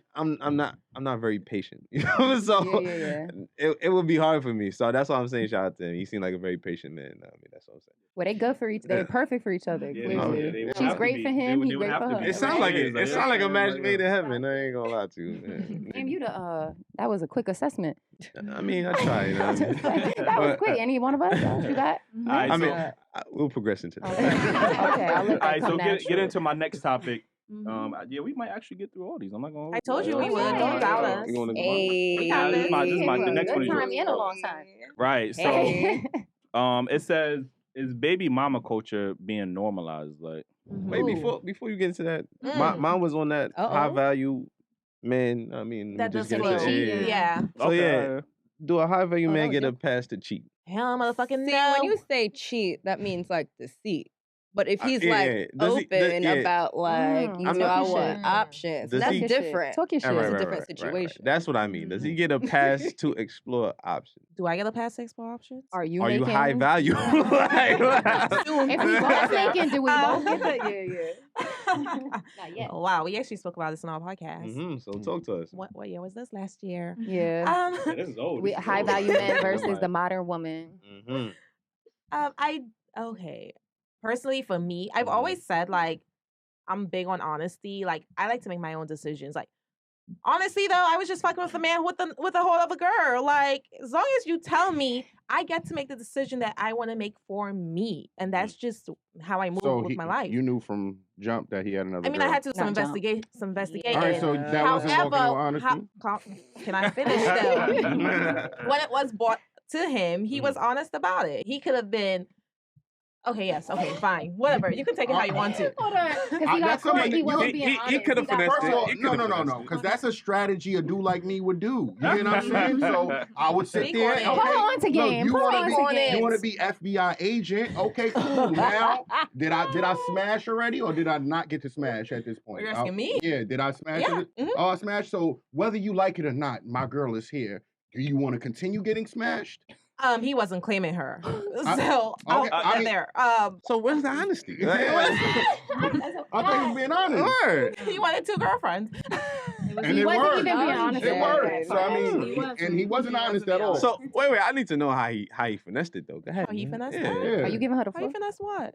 not very patient. You know, so Yeah. it would be hard for me. So that's why I'm saying shout out to him. He seemed like a very patient man. I mean, that's what I'm saying. Well, they good for each. They're Yeah. perfect for each other. Yeah, Clearly, they would she's have to great be. for They him. would- He's they would great have for to her. be. It sounds like It is, it sounds like a match yeah. made in heaven. I ain't gonna lie to you. Man. Damn, you that was a quick assessment. I mean, I try. You know what I mean? That was But- quick. Any one of us? You got? All right, I mean, so, we'll progress into that. Okay. Okay, I'll let all that right, so come get natural. into my next topic. Mhm. Yeah, we might actually get through all these. I'm not gonna. I told you we would. would. Don't doubt us. You wanna go on? Hey. Yeah, this is my- the next one Good is time yours. and a long time. Right. So, Hey. it says, is baby mama culture being normalized? Like, Wait, before you get into that, Mm. mine was on that Uh-oh. high value man. I mean, That just doesn't get into cheat. it. Yeah. So okay, yeah, do a high value Oh, that man was get a your- pass to cheat? Hell, motherfucking See, no. when you say cheat, that means like deceit. But if he's yeah, like yeah. Does he- open yeah. about like, you I'm know, I not- want Mm. options, Does that's he- different. Talk your shit. Right, It's a right, different right, right. situation. That's what I mean. Does he get a pass to explore options? Do I get a pass to explore options? Are you Are you making? high value? Like, If we both making, do we both get that? Yeah. Not yet. Oh, wow, we actually spoke about this on our podcast. So talk to us. What year was this? Last year. Yeah. Yeah, this is old. We, This is high old. value man Oh versus my- the modern woman. Okay. Personally, for me, I've always said like I'm big on honesty. Like I like to make my own decisions. Like honestly, though, I was just fucking with a man with a whole other girl. Like as long as you tell me, I get to make the decision that I want to make for me, and that's just how I move So with my life. you knew from jump that he had another. I mean, I girl. had to do some Not jump. investigating. All right, so that wasn't walking on honesty. Can I finish though? When it was brought to him, he was honest about it. He could have been, okay, yes, okay, fine, whatever. You can take it how you want to. Hold on, because he got that's caught. something He you- wasn't he- being he honest. could've got finessed First it. caught. of all, It no, could've finessed it. because that's a strategy a dude like me would do. You know what I'm saying? So I would sit Speak there. on it. Okay, Pull on to game. you Pull wanna on be, to game. you want to be FBI agent? Okay, cool. Now, did I smash already, or did I not get to smash at this point? Are you asking me? Yeah, did I smash Yeah, it? mhm. Oh, I smashed. So whether you like it or not, my girl is here. Do you want to continue getting smashed? He wasn't claiming her, so okay, I'll I get mean- there. So where's the honesty? I think he's being honest. Word. He wanted 2 girlfriends. And He it wasn't worked. even being honest. It worked. So I Okay, mean, He wasn't. and he wasn't He honest wasn't at all. being So wait, I need to know how he finessed it though. Go ahead. How he finessed yeah. it? Yeah. Are you giving her the How you floor? finesse what?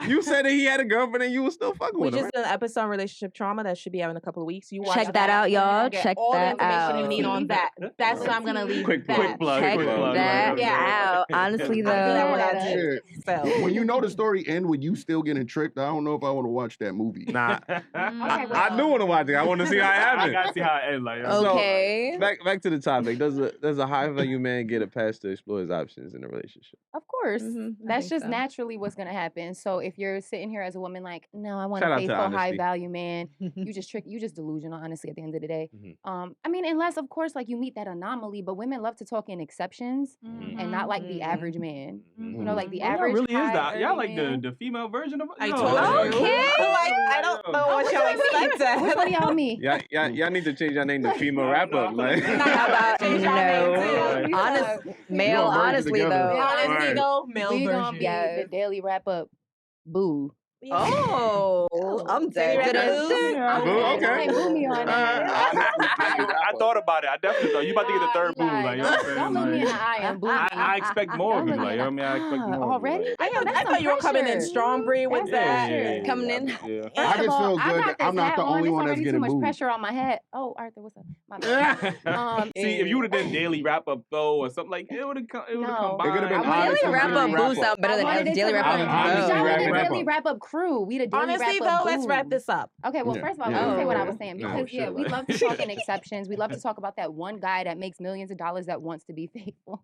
You said that he had a girlfirlend and you were still fucking We with him. just did an episode on relationship trauma that should be out in a couple of weeks. You watch Check that out, and y'all. you'll get Check all the that information you out. need on that. That's what I'm gonna leave. Quick that. plug. Check quick plug. that Right. out. Honestly, I'm good at what though. I do. Yeah. So When you know the story end with you still getting tricked, I don't know if I want to watch that movie. Nah, Okay, I do want to watch it. I want to see how it I happens. gotta see how it ends. Like, So, Okay. Back to the topic. Does a high value man get a pass to explore his options in a relationship? Of course. Mhm, I That's think just so. naturally what's going to happen. So if you're sitting here as a woman like, no, I want Shout a out to faithful, honesty. high value man, you just delusional, honestly, at the end of the day. Mhm. I mean, unless, of course, like you meet that anomaly, but women love to talk in exceptions and not like the average man. You know, like the Well, y'all average really is high that. Y'all like earning man. the female version of. I Yo, told like- you. Okay. Like I don't know what y'all expected. Which one of y'all me? Y'all need to change your name to female wrap up. Like, How about Change your name, no? too. Honest, male, Y'all merge honestly together. though. Honestly, Right. though, male We gonna version. be the daily wrap up boo. Oh, I'm dead. Okay. Boo me on I thought about it. I definitely thought you about to get a third boo. Like, you know what I'm saying? Don't look me in the Like, eye and boo me. I expect more of Don't you. look Like, me you in know the what I mean? I expect more. of you, Already? like- I thought you were coming in pressure. strong breed with That's that. pressure. Coming in. Yeah. I First just of all, feel I good got that this I'm not hat the on. only It's one that's already getting too much booed. pressure on my head. Oh, Arthur, what's up? My bad. See, if you would have done daily wrap up though, or something like it would have come. It would have No. combined. It could've been I wanted honest to and Daily daily wrap up wrap boo up. sound better than I wanted it daily to wrap be- up. Honestly, Shout out wrap to it the up. daily wrap up crew. We the daily Honestly, wrap though, up let's boo. wrap this up. Okay, well, Yeah. first of all, Yeah. let me say what I was saying Oh, because shit, we like- love to talk in exceptions. We love to talk about that one guy that makes millions of dollars that wants to be faithful.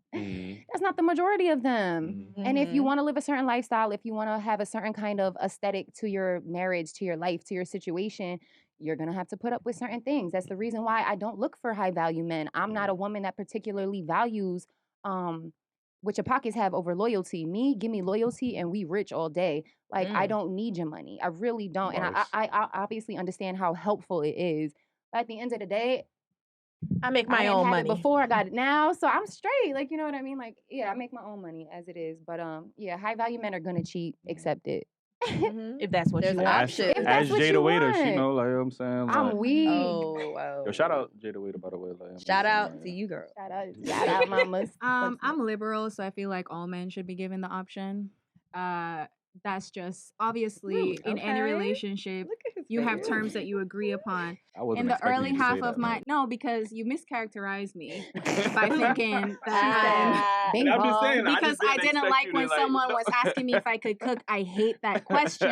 That's not the majority of them. Mm-hmm. And if you want to live a certain lifestyle, if you want to have a certain kind of aesthetic to your marriage, to your life, to your situation, you're going to have to put up with certain things. That's the reason why I don't look for high value men. I'm not a woman that particularly values what your pockets have over loyalty. Me, give me loyalty and we rich all day. Like, I don't need your money. I really don't. And I obviously understand how helpful it is. But at the end of the day, I make I my didn't own have money. it before, I got it now. So I'm straight. Like, you know what I mean? Like, yeah, I make my own money as it is. But yeah, high value men are going to cheat. Accept it. If that's what There's you want. options. If that's As what Jada you Waiter, she want. know, like, you know what I'm saying? Like, I'm weak. Oh, wow. yo, shout out Jada Waiter, by the way. Like, I'm Shout just out saying, to you, girl. Shout out, mamas. I'm liberal, so I feel like all men should be given the option. That's just obviously in any Okay. relationship, Look at his you have face. terms that you agree upon. I wasn't In the expecting early you to say half that, of my like. no, because you mischaracterized me by thinking that Bing I'm just bong. saying, I because just I didn't didn't expect like you when to, like, someone no. was asking me if I could cook. I hate that question.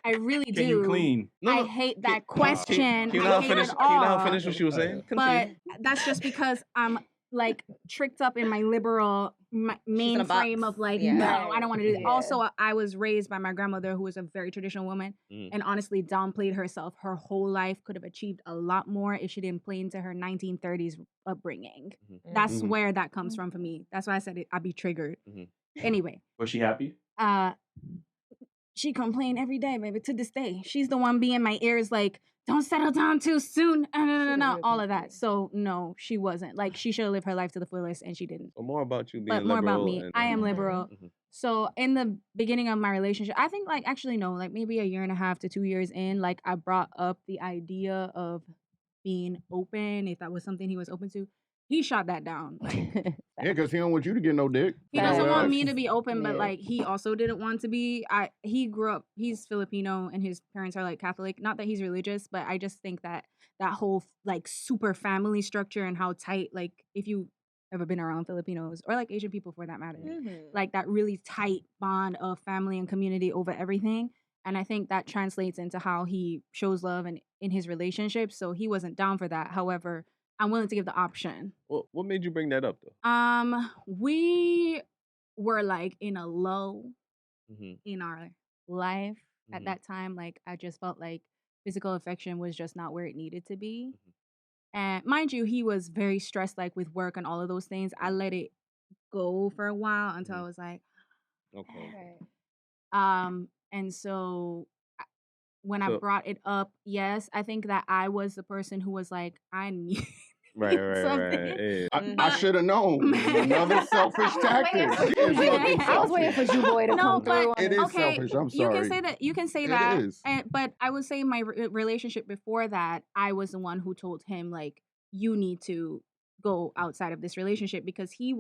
I really do. Can you clean? I hate that question. Can you I not hate finish? it Can you not all. finish what she was saying? But Continue. that's just because I'm like tricked up in my liberal in main a box. frame of like, Yeah. no, I don't want to do that. Yeah. Also, I was raised by my grandmother, who was a very traditional woman, Mhm. and honestly downplayed herself. Her whole life could have achieved a lot more if she didn't play into her 1930s upbringing. That's Mhm. where that comes from for me. That's why I said I'd be triggered. Mhm. Anyway, Was she happy? she complained every day, baby. To this day, she's the one being in my ears like, "Don't settle down too soon." No, all of that. So no, she wasn't. Like, she should have lived her life to the fullest, and she didn't. So more about you being But more liberal. about me. And, I am liberal. Mhm. So in the beginning of my relationship, I think like actually no, like maybe a year and a half to 2 years in, like I brought up the idea of being open, if that was something he was open to. He shot that down. Like, Yeah, because he don't want you to get no dick. he doesn't want Facts. me to be open, but Yeah. like he also didn't want to be. He grew up, he's Filipino and his parents are like Catholic. Not that he's religious, but I just think that that whole like super family structure and how tight, like if you ever been around Filipinos or like Asian people for that matter, like that really tight bond of family and community over everything. And I think that translates into how he shows love and in his relationships. So he wasn't down for that. However, I'm willing to give the option. What made you bring that up though? We were like in a low Mhm. in our life at Mhm. that time. Like I just felt like physical affection was just not where it needed to be. And mind you, he was very stressed like with work and all of those things. I let it go for a while until I was like, Okay. and so when I So- brought it up, yes, I think that I was the person who was like, I need Right. something. Yeah. I should have known. Another selfish tactic. She is fucking I was waiting for selfish. you boy to No, come but through. It is okay, selfish. I'm you sorry. can say that. You can say It that. is. But I would say my relationship before that, I was the one who told him like, you need to go outside of this relationship because we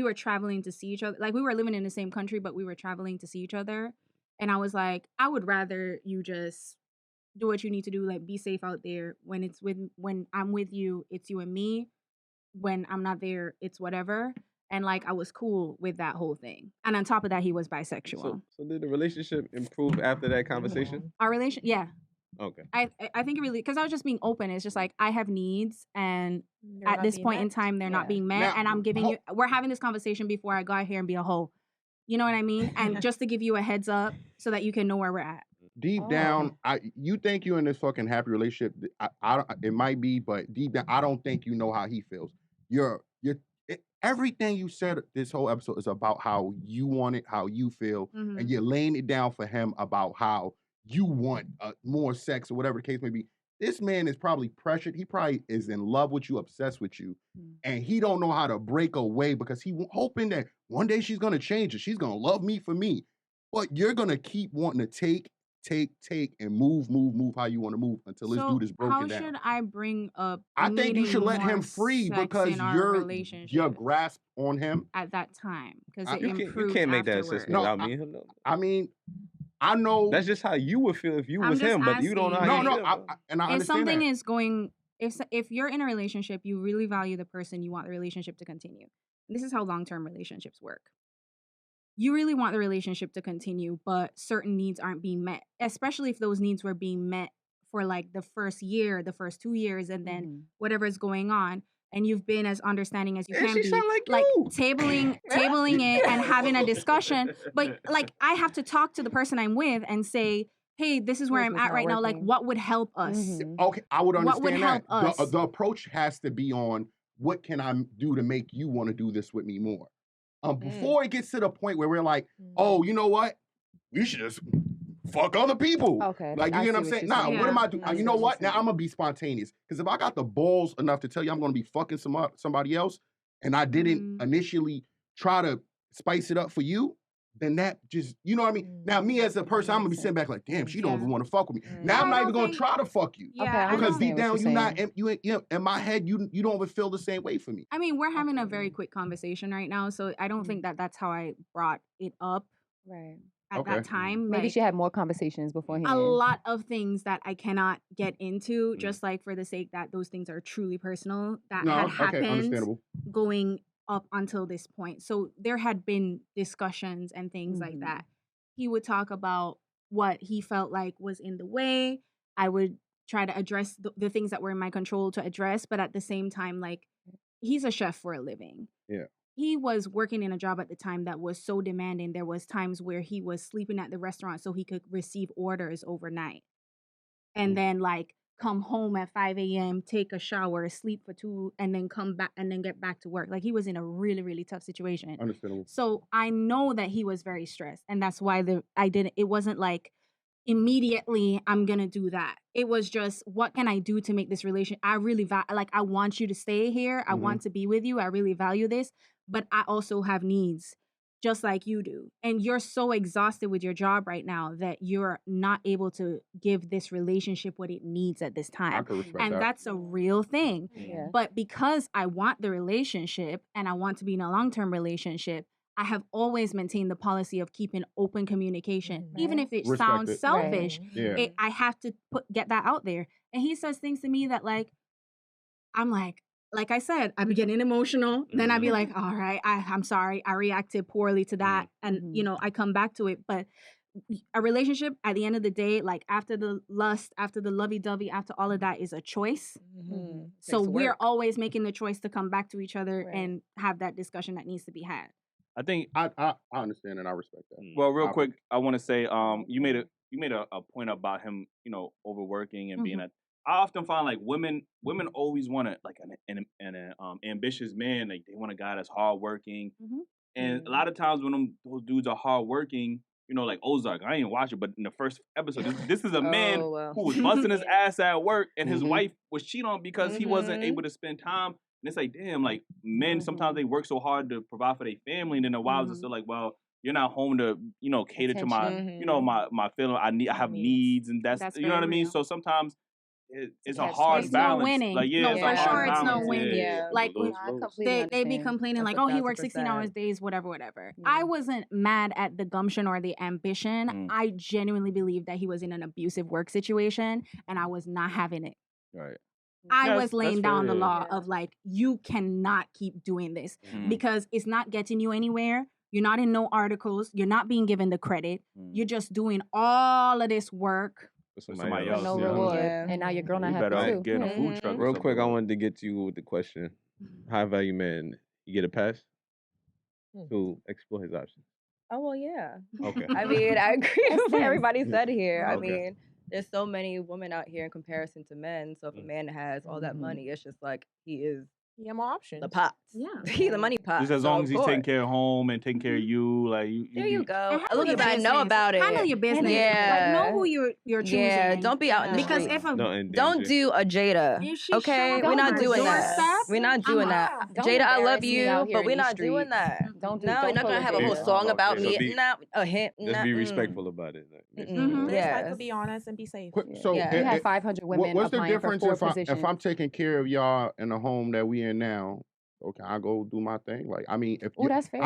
were traveling to see each other. Like we were living in the same country, but we were traveling to see each other. And I was like, I would rather you just do what you need to do. Like be safe out there. When I'm with you, it's you and me. When I'm not there, it's whatever. And like I was cool with that whole thing. And on top of that, he was bisexual. So did the relationship improve after that conversation? Our relation, yeah. Okay. I think it really, because I was just being open. It's just like I have needs, and at this point in time, they're not being met. Now- and I'm giving you. We're having this conversation before I go out here and be a hoe. You know what I mean? And just to give you a heads up so that you can know where we're at. Deep down, you think you're in this fucking happy relationship. It might be, but deep down, I don't think you know how he feels. Everything you said this whole episode is about how you want it, how you feel, and you're laying it down for him about how you want more sex or whatever the case may be. This man is probably pressured. He probably is in love with you, obsessed with you, and he don't know how to break away because he hoping that one day she's gonna change and she's gonna love me for me. But you're gonna keep wanting to take, and move how you want to move until this dude is broken down. How should I bring up? I think you should let him needing free more sex because in our your relationship grasp on him. at that time because it You improved. can't make that afterwards. assessment without me and him. No. I mean, I know That's just how you would feel if you I'm was just him, but you don't know asking, how no, you no, feel. and I If understand something that. is going, if you're in a relationship, you really value the person, you want the relationship to continue. This is how long-term relationships work. You really want the relationship to continue, but certain needs aren't being met, especially if those needs were being met for like the first year, the first 2 years, and then whatever is going on. and you've been as understanding as you Yeah, can she be, sound like you. tabling it and having a discussion. But like, I have to talk to the person I'm with and say, hey, this is where Here's I'm what's at not right now. Like, working. what would help us? Okay, I would What understand would help that. us? The approach has to be on what can I do to make you want to do this with me more. Before it gets to the point where we're like, oh, you know what? We should just fuck other people. Okay. Like, you I get what see I'm what saying? you're Nah, saying. what am I Yeah. doing? I You see know what what? you're Now I'm gonna be spontaneous. Because if I got the balls enough to tell you I'm gonna be fucking somebody else, and I didn't initially try to spice it up for you, then that just, you know what I mean? Now, me as a person, I'm gonna be sitting back like, damn, she don't even want to fuck with me. Now I'm I not don't even gonna think- try to fuck you. Yeah, Okay, I Because deep understand what down, you're saying. you in my head, you don't even feel the same way for me. I mean, we're having a very quick conversation right now, so I don't think that that's how I brought it up Right. at Okay. that time. Maybe Like, she had more conversations beforehand. a lot of things that I cannot get into, just like for the sake that those things are truly personal, that No, had okay, happened understandable. going up until this point. So there had been discussions and things like that. He would talk about what he felt like was in the way. I would try to address the things that were in my control to address, but at the same time, like, he's a chef for a living. Yeah. He was working in a job at the time that was so demanding. There was times where he was sleeping at the restaurant so he could receive orders overnight. And then like come home at 5 a.m., take a shower, sleep for 2, and then come back and then get back to work. Like, he was in a really, really tough situation. Understandable. So I know that he was very stressed. And that's why it wasn't like immediately I'm gonna do that. It was just, what can I do to make this relation? I really I want you to stay here. I want to be with you. I really value this, but I also have needs just like you do. And you're so exhausted with your job right now that you're not able to give this relationship what it needs at this I time. could respect And that. that's a real thing. Yeah. But because I want the relationship and I want to be in a long-term relationship, I have always maintained the policy of keeping open communication. Even if it Respect sounds it. selfish, Yeah. I have to get that out there. And he says things to me that, like, I'm like I said, I'd be getting emotional. Then I'd be like, all right, I'm sorry. I reacted poorly to that. And, I come back to it. But a relationship, at the end of the day, like, after the lust, after the lovey-dovey, after all of that, is a choice. So we're always making the choice to come back to each other and have that discussion that needs to be had. I think I understand and I respect that. Well, real quick, I want to say, you made a point about him, overworking and being I often find like women always want like an ambitious man. Like, they want a guy that's hardworking, and a lot of times when those dudes are hardworking, like Ozark, I ain't watch it, but in the first episode, this is a man who was busting his ass at work, and his wife was cheating on him because he wasn't able to spend time. And it's like, damn, like, men sometimes they work so hard to provide for their family, and then the wives are still like, well, you're not home to, cater to my, my feeling. I have needs, and that's you know what I mean. So sometimes it's a hard It's balance. no winning. Like, No, it's for a hard sure, it's no balance. winning. Yeah. Like, they be understand. complaining like, oh, he works 16 hours days, whatever. I wasn't mad at the gumption or the ambition. I genuinely believe that he was in an abusive work situation, and I was not having it. Right. I was laying down the fair. law of, like, you cannot keep doing this because it's not getting you anywhere. You're not in no articles. You're not being given the credit. You're just doing all of this work. Somebody else. No yeah. reward. Yeah. And now your girl not You happy better too. get a food truck. or Real quick, I something. wanted to get to you with the question: high value man, you get a pass to explore his options. Oh, well, yeah. Okay. I mean, I agree with what everybody said here. I Okay. mean, there's so many women out here in comparison to men. So if a man has all that money, it's just like he is You have more options. the pots. Yeah. He's the money pot. Just as so long of as he's taking course. care of home and taking care of you, like There you go. And As handle long your as I know business. about it. Handle your business. Yeah. Like, know who you're choosing. Yeah, don't be out in the Because street. if a Don't do a Jada. If she Okay, showed we're up not on doing your that. doorstep, We're not doing that. Don't Jada, I love embarrass me out you, here but in we're these not doing streets. that. Don't No, you're not gonna have a whole Jada. song about Okay, so me. be- Nah, a hint. Just be respectful about it. Like, Yes. Be honest and be safe. So Yeah. You have 500 women what's the applying for difference 4 if positions. I'm taking care of y'all in the home that we in now? Okay, I go do my thing. Like, I mean, if Oh, that's fair.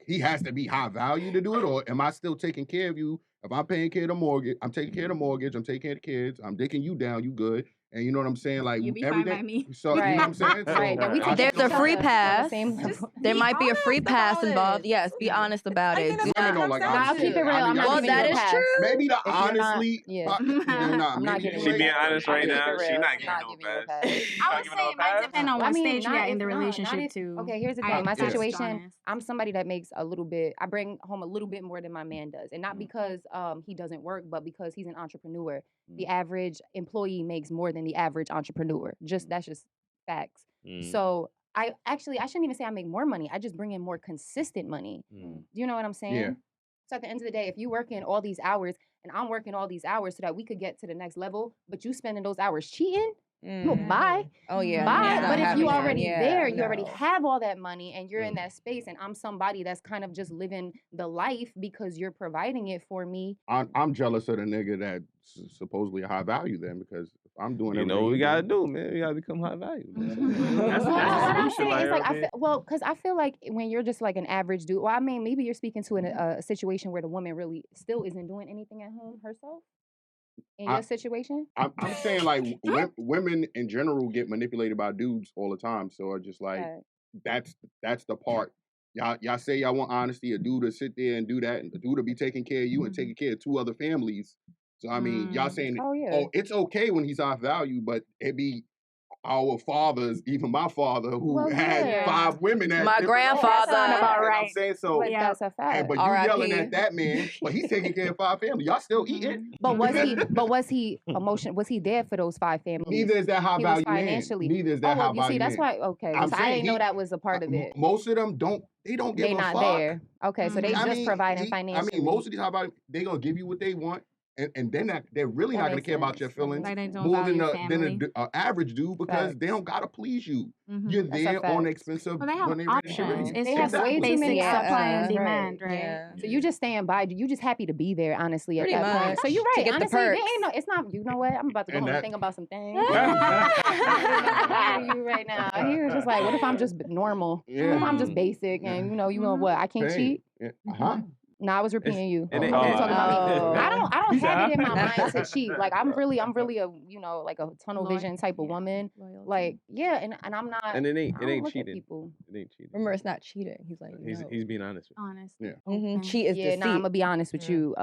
he has to be high value to do it, or am I still taking care of you? If I'm paying care of the mortgage, I'm taking care of the mortgage. I'm taking care of the kids. I'm dicking you down. You good? And you know what I'm saying? Like You be fine by everything. me. So you know what I'm saying? So, Right. Then we take There's each a other free on the pass. same level. There Be might be a free honest pass about involved. it. Yes, be honest about I it. think that's Do what it Women don't comes like down Nah, I'll honesty. keep it real. I'm not Well, giving you that a is pass. true. Maybe the If you're not- honestly. yeah. I'm not giving She you being a pass. honest right I'll keep now. it She real. not I'm giving not no giving you a pass. pass. I would say it might depend on Well, what stage you're at in the it's not relationship if- too. Okay, here's the I- thing. My that's just situation, honest. I'm somebody that makes a little bit. I bring home a little bit more than my man does, and not because he doesn't work, but because he's an entrepreneur. The average employee makes more than the average entrepreneur. That's just facts. So I shouldn't even say I make more money. I just bring in more consistent money. Do you know what I'm saying? Yeah. So at the end of the day, if you work in all these hours and I'm working all these hours so that we could get to the next level, but you spending those hours cheating, no, bye. Oh yeah. Bye. it's not But if you happening. already Yeah, there, you already no. have all that money and you're in that space and I'm somebody that's kind of just living the life because you're providing it for me. I'm jealous of the nigga that's supposedly a high value then because if I'm doing You everything know what we he gotta doing- do, man. We gotta become high value. That's Well, what I'm solution, saying like, is like okay. because I feel like when you're just like an average dude, well, I mean, maybe you're speaking to a situation where the woman really still isn't doing anything at home herself. In your situation, I'm saying like women in general get manipulated by dudes all the time. So I just like that's the part. Y'all say y'all want honesty. A dude to sit there and do that, and a dude to be taking care of you and taking care of two other families. So I mean, y'all saying, oh, it's okay when he's off value, but it be our fathers, even my father, who had 5 women. At My different grandfather. homes. Sound about And right. I'm saying so. but that's a fact. But you R.I.P. yelling at that man, but he's taking care of 5 families. Y'all still eating? But was he emotional? Was he there for those 5 families? Neither is that high He was value man. financially. Neither is that high you see, value that's man. why. Okay, I'm so I saying didn't know that was a part of it. Most of them don't. They don't give They a not fuck. there. Okay, so they I just mean, providing financially. I mean, most of these high value, they gonna give you what they want, and they're really That not gonna makes care about sense. your feelings Like they don't more than value than family. an average dude because Facts. they don't gotta please you. Mhm. You're That's a there on fact. expensive Well, they have when they ready to get options. ready. It's They just have way too basic many supply and options, demand, right. right? Yeah. So you just stand by. You just happy to be there, honestly, at Pretty that point. much. So you're To right. get the Honestly, there perks. ain't no. It's not. You know what? I'm about to go And home that- and think about some things. I'm you right now. He was just like, what if I'm just normal? What if I'm just basic and you know what? I can't Hey, cheat. yeah, uh-huh. No, I was repeating you. it I ain't- was talking about me. Oh. I don't He said, have it in huh? my mind to cheat. Like I'm really a like a tunnel Loyal- vision type of yeah. woman. Loyalty. Like and I'm not. And it I ain't don't look at cheating. people. It ain't cheating. Remember, it's not cheating. He's like, no. He's being honest with Honest. Yeah. Mhm. Okay. Cheat is Yeah, deceit. nah, I'm gonna be honest with Yeah. you.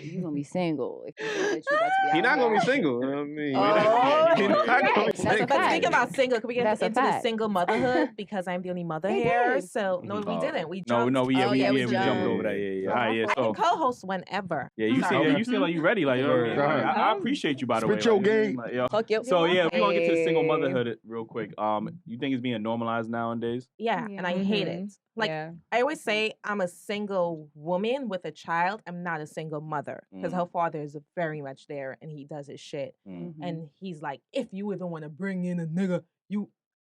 You gonna be single if you think that you about to be you. He out not gonna here. be single. I mean, Oh. he not gonna be Right, that's a single. But fact. speaking about single, can we get That's a into the fact. single motherhood because I'm the only mother They here? did. So no, we didn't. We No, jumped. we Oh, yeah, we jumped jumped. over that. Yeah. So All right, yeah. I So can co-host whenever. yeah, you Sorry. seem you seem like you ready. Like, Word. I appreciate you by the way. Spit your like, you know what I game. mean? Like, yo. Fuck you. So yeah, we're gonna get to the single Hey. motherhood real quick. You think it's being normalized nowadays? Yeah, and I hate it. Like Yeah. I always say, I'm a single woman with a child. I'm not a single mother because her father is very much there and he does his shit. And he's like, if you even want to bring in a nigga,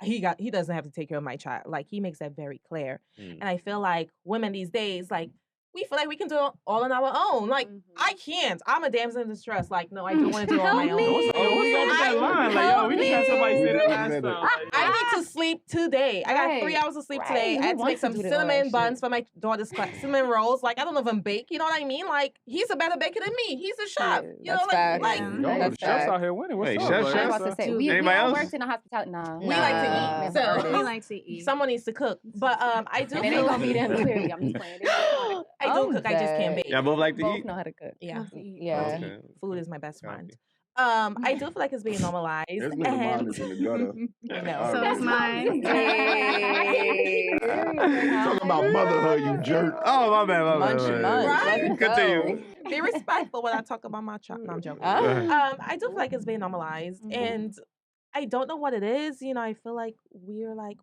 he doesn't have to take care of my child. Like he makes that very clear. And I feel like women these days, like we feel like we can do it all on our own. Like I can't. I'm a damsel in distress. Like no, I don't want to do it on my Help own. me. What's up with that line? Like, yo, we just had somebody say that last time. Like, I need to sleep today. I got 3 hours of sleep today. Right. I Who had to make wants to some do all that cinnamon shit? buns for my daughter's class. Cinnamon rolls. Like I don't know if I'm bake. You know what I mean? Like he's a better baker than me. He's a chef. You know, That's facts. like Yeah. yo, That's the chefs fact. out here winning. What's Hey, up? chef, I was Like, about to say, we Anybody all else? worked in the hospitality. Nah. we like to eat. Never So heard of We it. like to eat. someone needs to cook. But I do And it feel ain't gonna be them clearly. I'm just playing. They both know I how to do cook. I just can't bake. Y'all both like to Both eat. know how to cook. Yeah. Yeah. Okay. Food is my best Copy. friend. I do feel like it's being normalized. This nigga mine And is in the gutter. no. So All is mine. Hey. Talking about motherhood, you jerk. Oh my bad, my bad. Munch, my bad. munch. Right? Let's Continue. go. Be respectful when I talk about my child. No, I'm joking. I do feel like it's being normalized, and I don't know what it is. You know, I feel like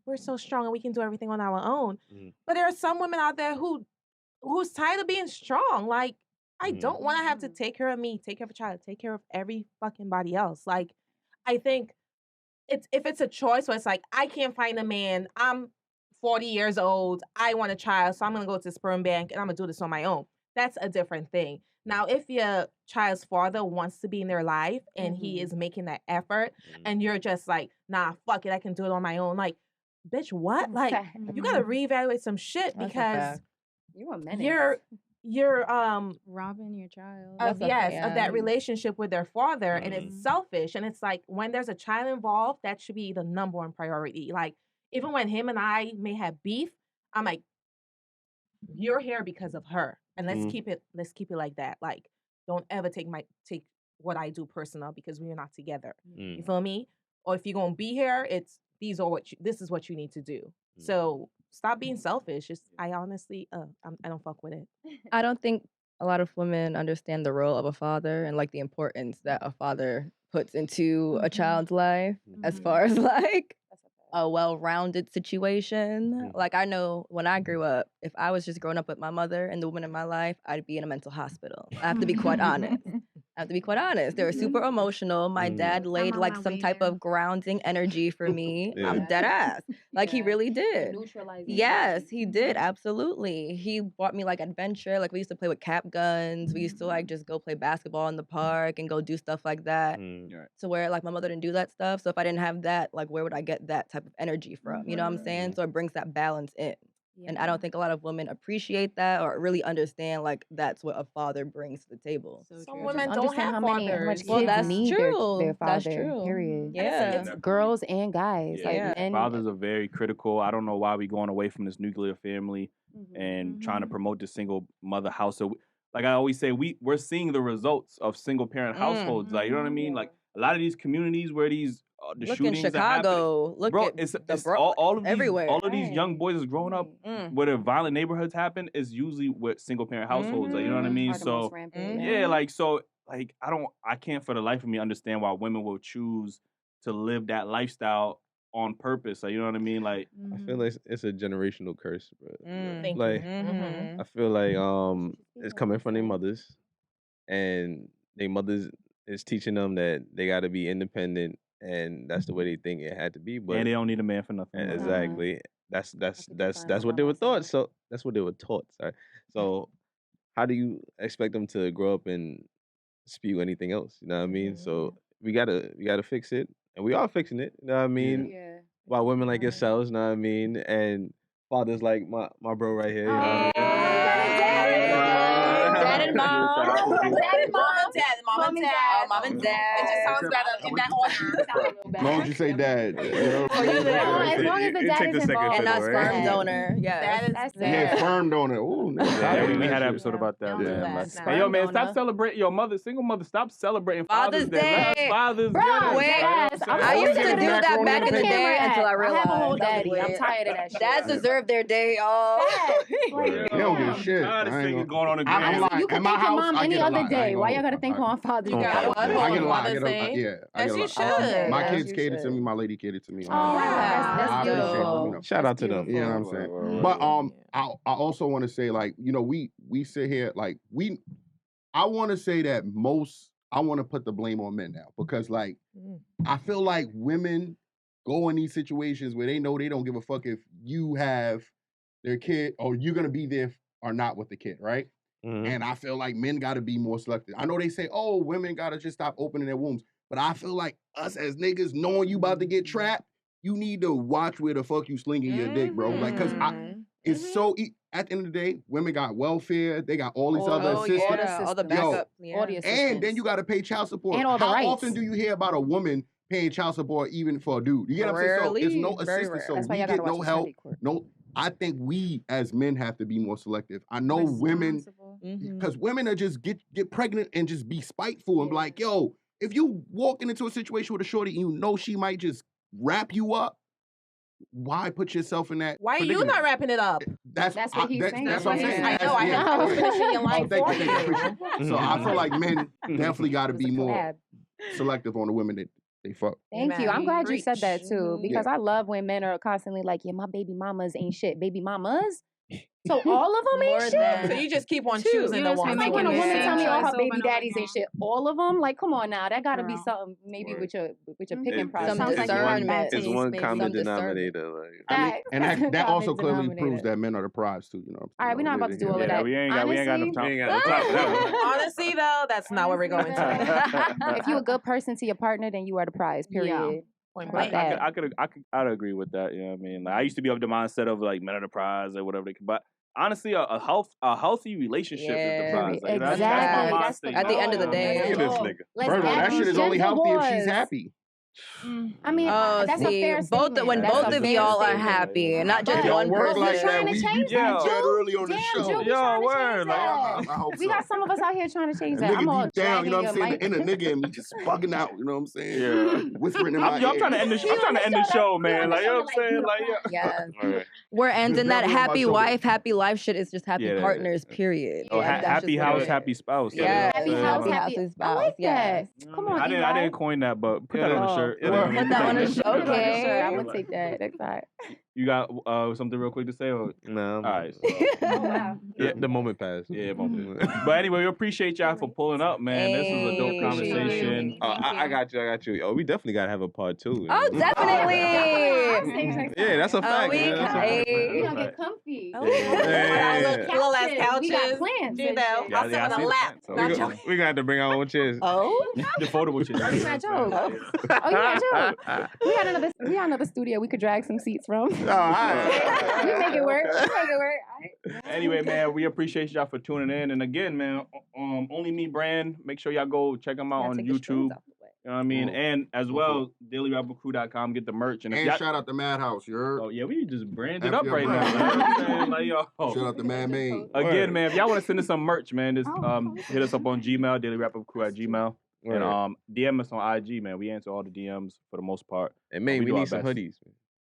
we're so strong and we can do everything on our own. But there are some women out there who's tired of being strong. Like, I don't want to have to take care of me, take care of a child, take care of every fucking body else. Like, I think if it's a choice where it's like, I can't find a man, I'm 40 years old, I want a child, so I'm gonna go to the sperm bank and I'm gonna do this on my own. That's a different thing. Now, if your child's father wants to be in their life and he is making that effort, and you're just like, nah, fuck it, I can do it on my own. Like, bitch, what? Like, you gotta reevaluate some shit That's a because fact. You a menace. you're robbing your child. of That's of that relationship with their father, and it's selfish. And it's like when there's a child involved, that should be the number one priority. Like even when him and I may have beef, I'm like, you're here because of her, and let's keep it like that. Like don't ever take what I do personal because we're not together. You feel me? Or if you're gonna be here, it's this is what you need to do. So stop being selfish. I honestly, I don't fuck with it. I don't think a lot of women understand the role of a father and like the importance that a father puts into a child's life as far as like a well-rounded situation. Like I know when I grew up, if I was just growing up with my mother and the woman in my life, I'd be in a mental hospital. I have to be quite honest. They were super emotional. My dad laid like some type of grounding energy for me. I'm dead ass. Like he really did. Yes, he did. Absolutely. He brought me like adventure. Like we used to play with cap guns. We used to like just go play basketball in the park and go do stuff like that. To where like my mother didn't do that stuff. So if I didn't have that, like where would I get that type of energy from? You know what I'm saying? So it brings that balance in. And I don't think a lot of women appreciate that or really understand like that's what a father brings to the table. Some women don't have fathers. Well, that's true. Their father, That's true. period. Yeah. It's girls and guys. Yeah. Like men. Fathers are very critical. I don't know why we're going away from this nuclear family and trying to promote the single mother household. Like I always say, we're seeing the results of single parent households. Like you know what I mean? Like a lot of these communities where these the look shootings in Chicago. Look bro, at it's the all of these, everywhere. all of these young boys is growing up where the violent neighborhoods happen is usually with single parent households. Like, you know what I mean? So I can't for the life of me understand why women will choose to live that lifestyle on purpose. Like, you know what I mean? Like I feel like it's a generational curse, bro. Thank Like you. I feel like it's coming from their mothers, and their mothers is teaching them that they got to be independent, and that's the way they think it had to be. But and they don't need a man for nothing. Exactly. That's what they were taught. So that's what they were taught. Sorry. So how do you expect them to grow up and spew anything else? You know what I mean? So we gotta fix it, and we are fixing it. You know what I mean? Yeah. By women like yourselves. You know what I mean? And fathers like my bro right here. You know what I mean? Dad and mom. Mom and dad. It just sounds better in that order. As long as you say dad. As long as the dad is involved. And not sperm donor. Yeah. That's Yeah, sperm donor. Ooh, Yeah, we had an episode about that. Hey, yo, man, stop celebrating single mother. Stop celebrating Father's Day. Let us fathers get it. Yes, I used to do that back in the day until I realized. I have a whole daddy. I'm tired of that shit. Dads deserve their day off. They don't give a shit. Going on I'm lying. You can thank your mom any other day. Why y'all gotta thank her on Father's Day? I get a lot. Yes, you lot. should. My kids cater to me. My lady catered to me. That's I appreciate good. them, you know. Shout out to them. You know what I'm saying? But I also want to say, like, you know, we sit here like I want to say that I want to put the blame on men now because like I feel like women go in these situations where they know they don't give a fuck if you have their kid or you're gonna be there or not with the kid, right? And I feel like men got to be more selective. I know they say, oh, women got to just stop opening their wombs. But I feel like us as niggas, knowing you about to get trapped, you need to watch where the fuck you slinging your dick, bro. Like, because it's so... At the end of the day, women got welfare. They got all these other assistants. All the backup. And then you got to pay child support. And all the rights. How often do you hear about a woman paying child support even for a dude? You get what I'm saying? So it's no assistance. So we get no help. No... I think we as men have to be more selective. I know women, because women are just get pregnant and just be spiteful and be like, yo, if you walking into a situation with a shorty and you know she might just wrap you up, why put yourself in that? Why are you not wrapping it up? That's what he's saying. That's what I'm saying. I was finishing your line for you. So I feel like men definitely got to be more selective on the women that they fuck. Thank you. I'm glad you said that too, because I love when men are constantly like, yeah, my baby mamas ain't shit. Baby mamas? So all of them ain't shit? So you just keep on choosing the ones. I'm like, when a woman tell me all her baby daddies ain't shit, all of them? Like, come on now. That got to be something maybe with your picking process. It's one common denominator. That also clearly proves that men are the prize too, you know. All right, we're not about to do all of that. We ain't got enough time. Honestly, though, that's not where we're going to. If you're a good person to your partner, then you are the prize, period. I'd agree with that. You know what I mean? Like, I used to be of the mindset of like men are the prize or whatever. But honestly, a healthy relationship is the prize. Like, Exactly. that's my That's thing. At the end of the day. Look at this nigga. Let's Virgo, add that these shit is only gentle healthy if she's boys. happy. I mean, that's a fair statement. When That's both a of fair y'all are statement. happy, and not It just don't one work person. like that. trying to We change said that, early on the Damn, show. Drew, we trying to change Like, that. I hope We so. got some of us out here trying to change A that. I'm all nigga deep down, you know what I'm saying? dragging The your inner nigga in me just bugging out, you know what I'm saying? Yeah. Whispering in my I'm ear. trying to end the show. I'm trying to end the show, man. Like, you know what I'm saying? Like, Yeah. Alright. We're ending that Devil on my happy shoulder. wife, happy life shit is just happy Yeah, partners, period. Oh, Like, that's happy just what house, it happy is. spouse. Yes. Happy Yeah. house, Yeah. happy Spouse, I like yes. that. Come on, I didn't coin that, but put that on the shirt. Put that on the shirt. Okay. Sure, I'm gonna take that next time. You got something real quick to say? Or? No. All right. Oh wow. Yeah, the moment passed. Yeah, but anyway, we appreciate y'all for pulling up, man. This was a dope Hey. conversation. I got you. Oh, we definitely gotta have a part 2. Oh, definitely. Yeah, that's a fact. we man. That's a fact. We gonna get comfy. Yeah. Little ass We couches. got plans. You and know, shit. Yeah, I'll sit I on see the the lap. plan. So Not We your- we gonna have to bring our own chairs. Oh. The foldable chairs. Oh, you got Joe. Oh, you got Joe. We got another studio we could drag some seats from. Oh, all right. We make it work. We make it work. All right. Anyway, man, we appreciate y'all for tuning in. And again, man, Only Me brand. Make sure y'all go check them out Yeah, on take the strings YouTube. off the way. You know what I mean? And as well, Dailyrapupcrew.com. Get the merch. And if And y'all, shout out to Madhouse, you heard? oh yeah, we just branded F up your right now. brand. You know what I'm saying? Like, yo. Shout out to Mad Main. Again, man, if y'all want to send us some merch, man, just hit us up on Gmail, dailyrapupcrew@gmail. And DM us on IG, man. We answer all the DMs for the most part. And man, we do our need some best. hoodies.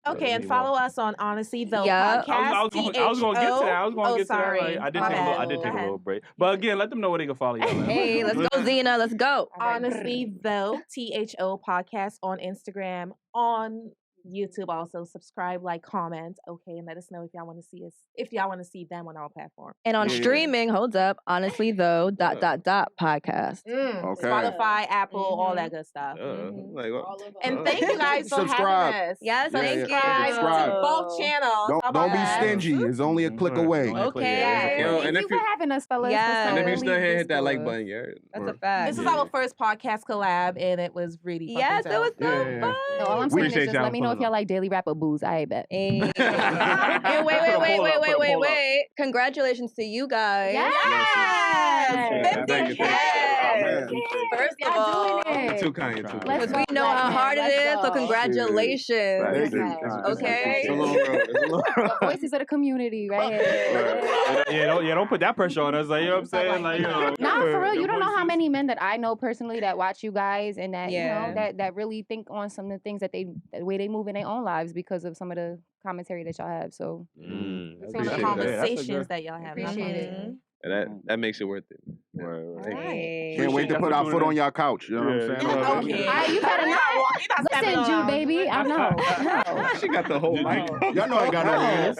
Okay, and follow us on Honestly Tho Yeah. Podcast. I was going to get to that. I was going to get to that. Sorry. Like, I did My take bad. a Go ahead. little break. But again, let them know where they can follow you. Man. Hey, let's go, Zena. Let's go. Honestly Tho, THO Podcast on Instagram, on YouTube. Also subscribe, like, comment, okay, and let us know if y'all want to see us, if y'all want to see them on our platform. And on streaming, hold up, honestly though, ... podcast. Okay. Spotify, Apple, all that good stuff. Like, what? And thank you guys for Subscribe. having us. Yes, Yeah, thank you. Subscribe. Both channels. How about Don't be that? stingy. It's only a click away. Okay. Yo, Thank and you if for you having us, fellas. Yes. and if you Really still here, hit that like good. button. Yeah. That's a fact. This is our first podcast collab, and it was really fucking Yes, it dope. was so Yeah. fun. No, all I'm We saying is appreciate just y'all let me know if pulling y'all up. like Daily Rapper booze. I bet. Hey. Put a poll up, put a poll up. Congratulations to you guys. Yes. 50K. First of all, Too kind. Too kind. because we know how hard it is, so Thank congratulations. you. Okay. It's a little rough. It's a little rough. The voices of the community, right here. Don't put that pressure on us. Like, you know what I'm saying? Like, you know. Nah, for real. You your don't know how voices. many men that I know personally that watch you guys and that Yeah. you know that really think on some of the things that the way they move in their own lives because of some of the commentary that y'all have. So Some of the Appreciate that. conversations that y'all have. Appreciate it. Mhm. That makes it worth it. Hey. Can't wait to put our foot on y'all couch. You know what I'm saying? Yeah. Okay. All right, you better not. Listen, Jew, baby. I know. She got the whole mic. Y'all know I got no hands.